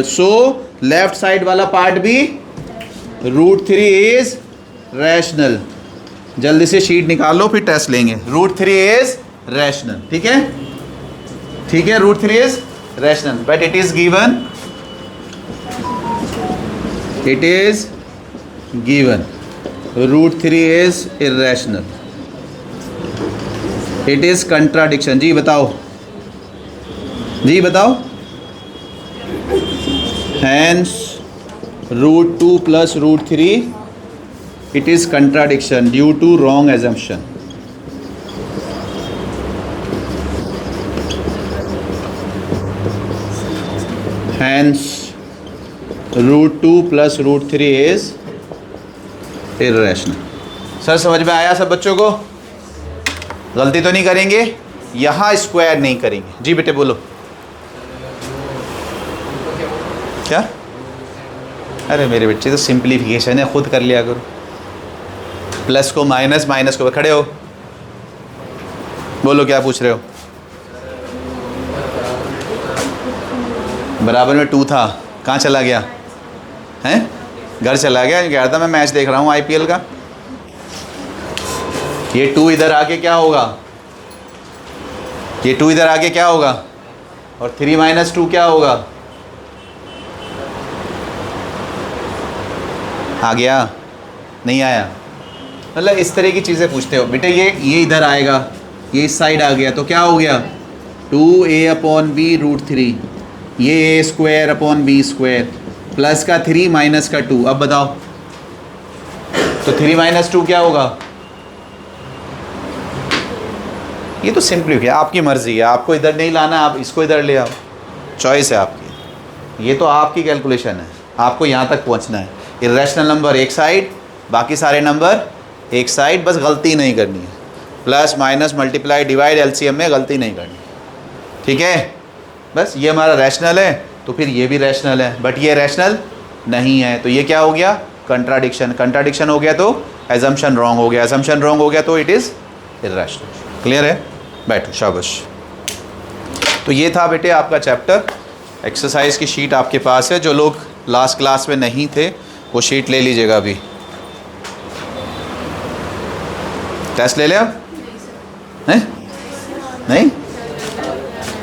so left side वाला पार्ट भी √3 इज रैशनल। जल्दी से शीट निकाल लो फिर टेस्ट लेंगे। √3 इज रैशनल, ठीक है, ठीक है, √3 is rational, but it is given, it is given √3 is irrational, it is contradiction। जी बताओ, जी बताओ, hence √2 plus √3 it is contradiction due to wrong assumption। hence √2 plus √3 is irrational। Sir समझ में आया सब बच्चों को? गलती तो नहीं करेंगे, यहाँ स्क्वायर नहीं करेंगे। जी बेटे बोलो, क्या? अरे मेरे बच्चे तो सिंप्लीफिकेशन है, खुद कर लिया करो। प्लस को माइनस, माइनस को, खड़े हो, बोलो क्या पूछ रहे हो? बराबर में 2 था, कहाँ चला गया हैं? घर चला गया, कह रहा था मैं मैच देख रहा हूँ IPL का। ये 2 इधर आके क्या होगा, ये 2 इधर आके क्या होगा, और 3 - 2 क्या होगा, आ गया नहीं आया? मतलब इस तरह की चीज़ें पूछते हो बेटे। ये इधर आएगा, ये इस साइड आ गया तो क्या हो गया 2a/b √3, ये a²/b² प्लस का 3 माइनस का 2। अब बताओ तो 3 - 2 क्या होगा? ये तो सिंपली आपकी मर्ज़ी है, आपको इधर नहीं लाना, आप इसको इधर ले आओ, चॉइस है आपकी। ये तो आपकी कैलकुलेशन है, आपको यहाँ तक पहुँचना है। इर्रेशनल नंबर एक साइड, बाकी सारे नंबर एक साइड, बस गलती नहीं करनी है। Plus minus multiply divide LCM में गलती नहीं करनी, ठीक है। बस ये हमारा रैशनल है, तो फिर ये भी रैशनल है, बट ये रैशनल नहीं है, तो ये क्या हो गया? कंट्राडिक्शन। कंट्राडिक्शन हो गया तो एजम्पशन रॉन्ग हो गया, एजम्पशन रॉन्ग हो गया तो इट इज़ इर्रेशनल। क्लियर है? बैठो, शाबाश। तो ये था बेटे आपका चैप्टर। एक्सरसाइज की शीट आपके पास है, जो लोग लास्ट क्लास में नहीं थे वो शीट ले लीजिएगा अभी। टेस्ट ले लिया? नहीं नहीं,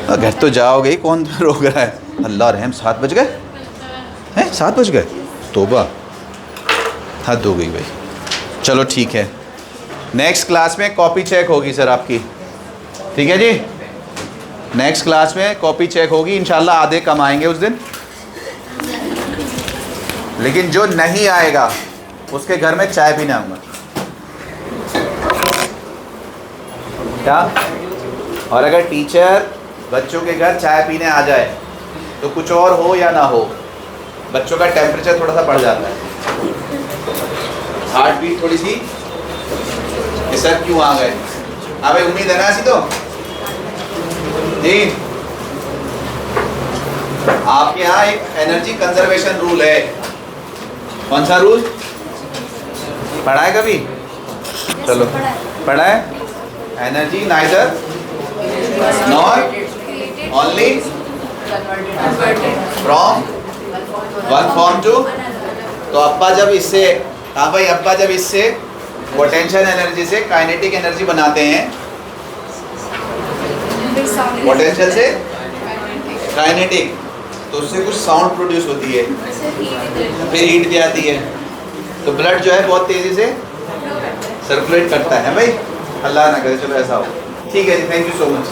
घर तो जाओगे ही, कौन रोक रहा है? अल्लाह रहम, 7 बज गए हैं? 7 बज गए, तोबा, हद हो गई भाई। चलो ठीक है, नेक्स्ट क्लास में कॉपी चेक होगी सर आपकी, ठीक है जी। नेक्स्ट क्लास में कॉपी चेक होगी इंशाल्लाह, आधे कम आएंगे उस दिन, लेकिन जो नहीं आएगा उसके घर में चाय पीने आऊँगा, क्या? और अगर टीचर बच्चों के घर चाय पीने आ जाए तो कुछ और हो या ना हो, बच्चों का टेम्परेचर थोड़ा सा बढ़ जाता है, हार्ट बीट थोड़ी सी, ये सर क्यों आ गए? अबे उम्मीद है ना ऐसी तो जी। आपके यहाँ एक एनर्जी कंजर्वेशन रूल है, कौन सा रूल पढ़ा है कभी? चलो पढ़ा है। Energy neither not only from one form to. तो अब्बा जब इससे, हाँ भाई, अब्बा जब इससे पोटेंशियल एनर्जी से काइनेटिक एनर्जी बनाते हैं, पोटेंशियल से काइनेटिक, तो उससे कुछ साउंड प्रोड्यूस होती है, फिर हीट भी आती है, तो ब्लड जो है बहुत तेज़ी से सर्कुलेट करता है भाई। अल्लाह ना करे चलो ऐसा हो, ठीक है जी, थैंक यू सो मच।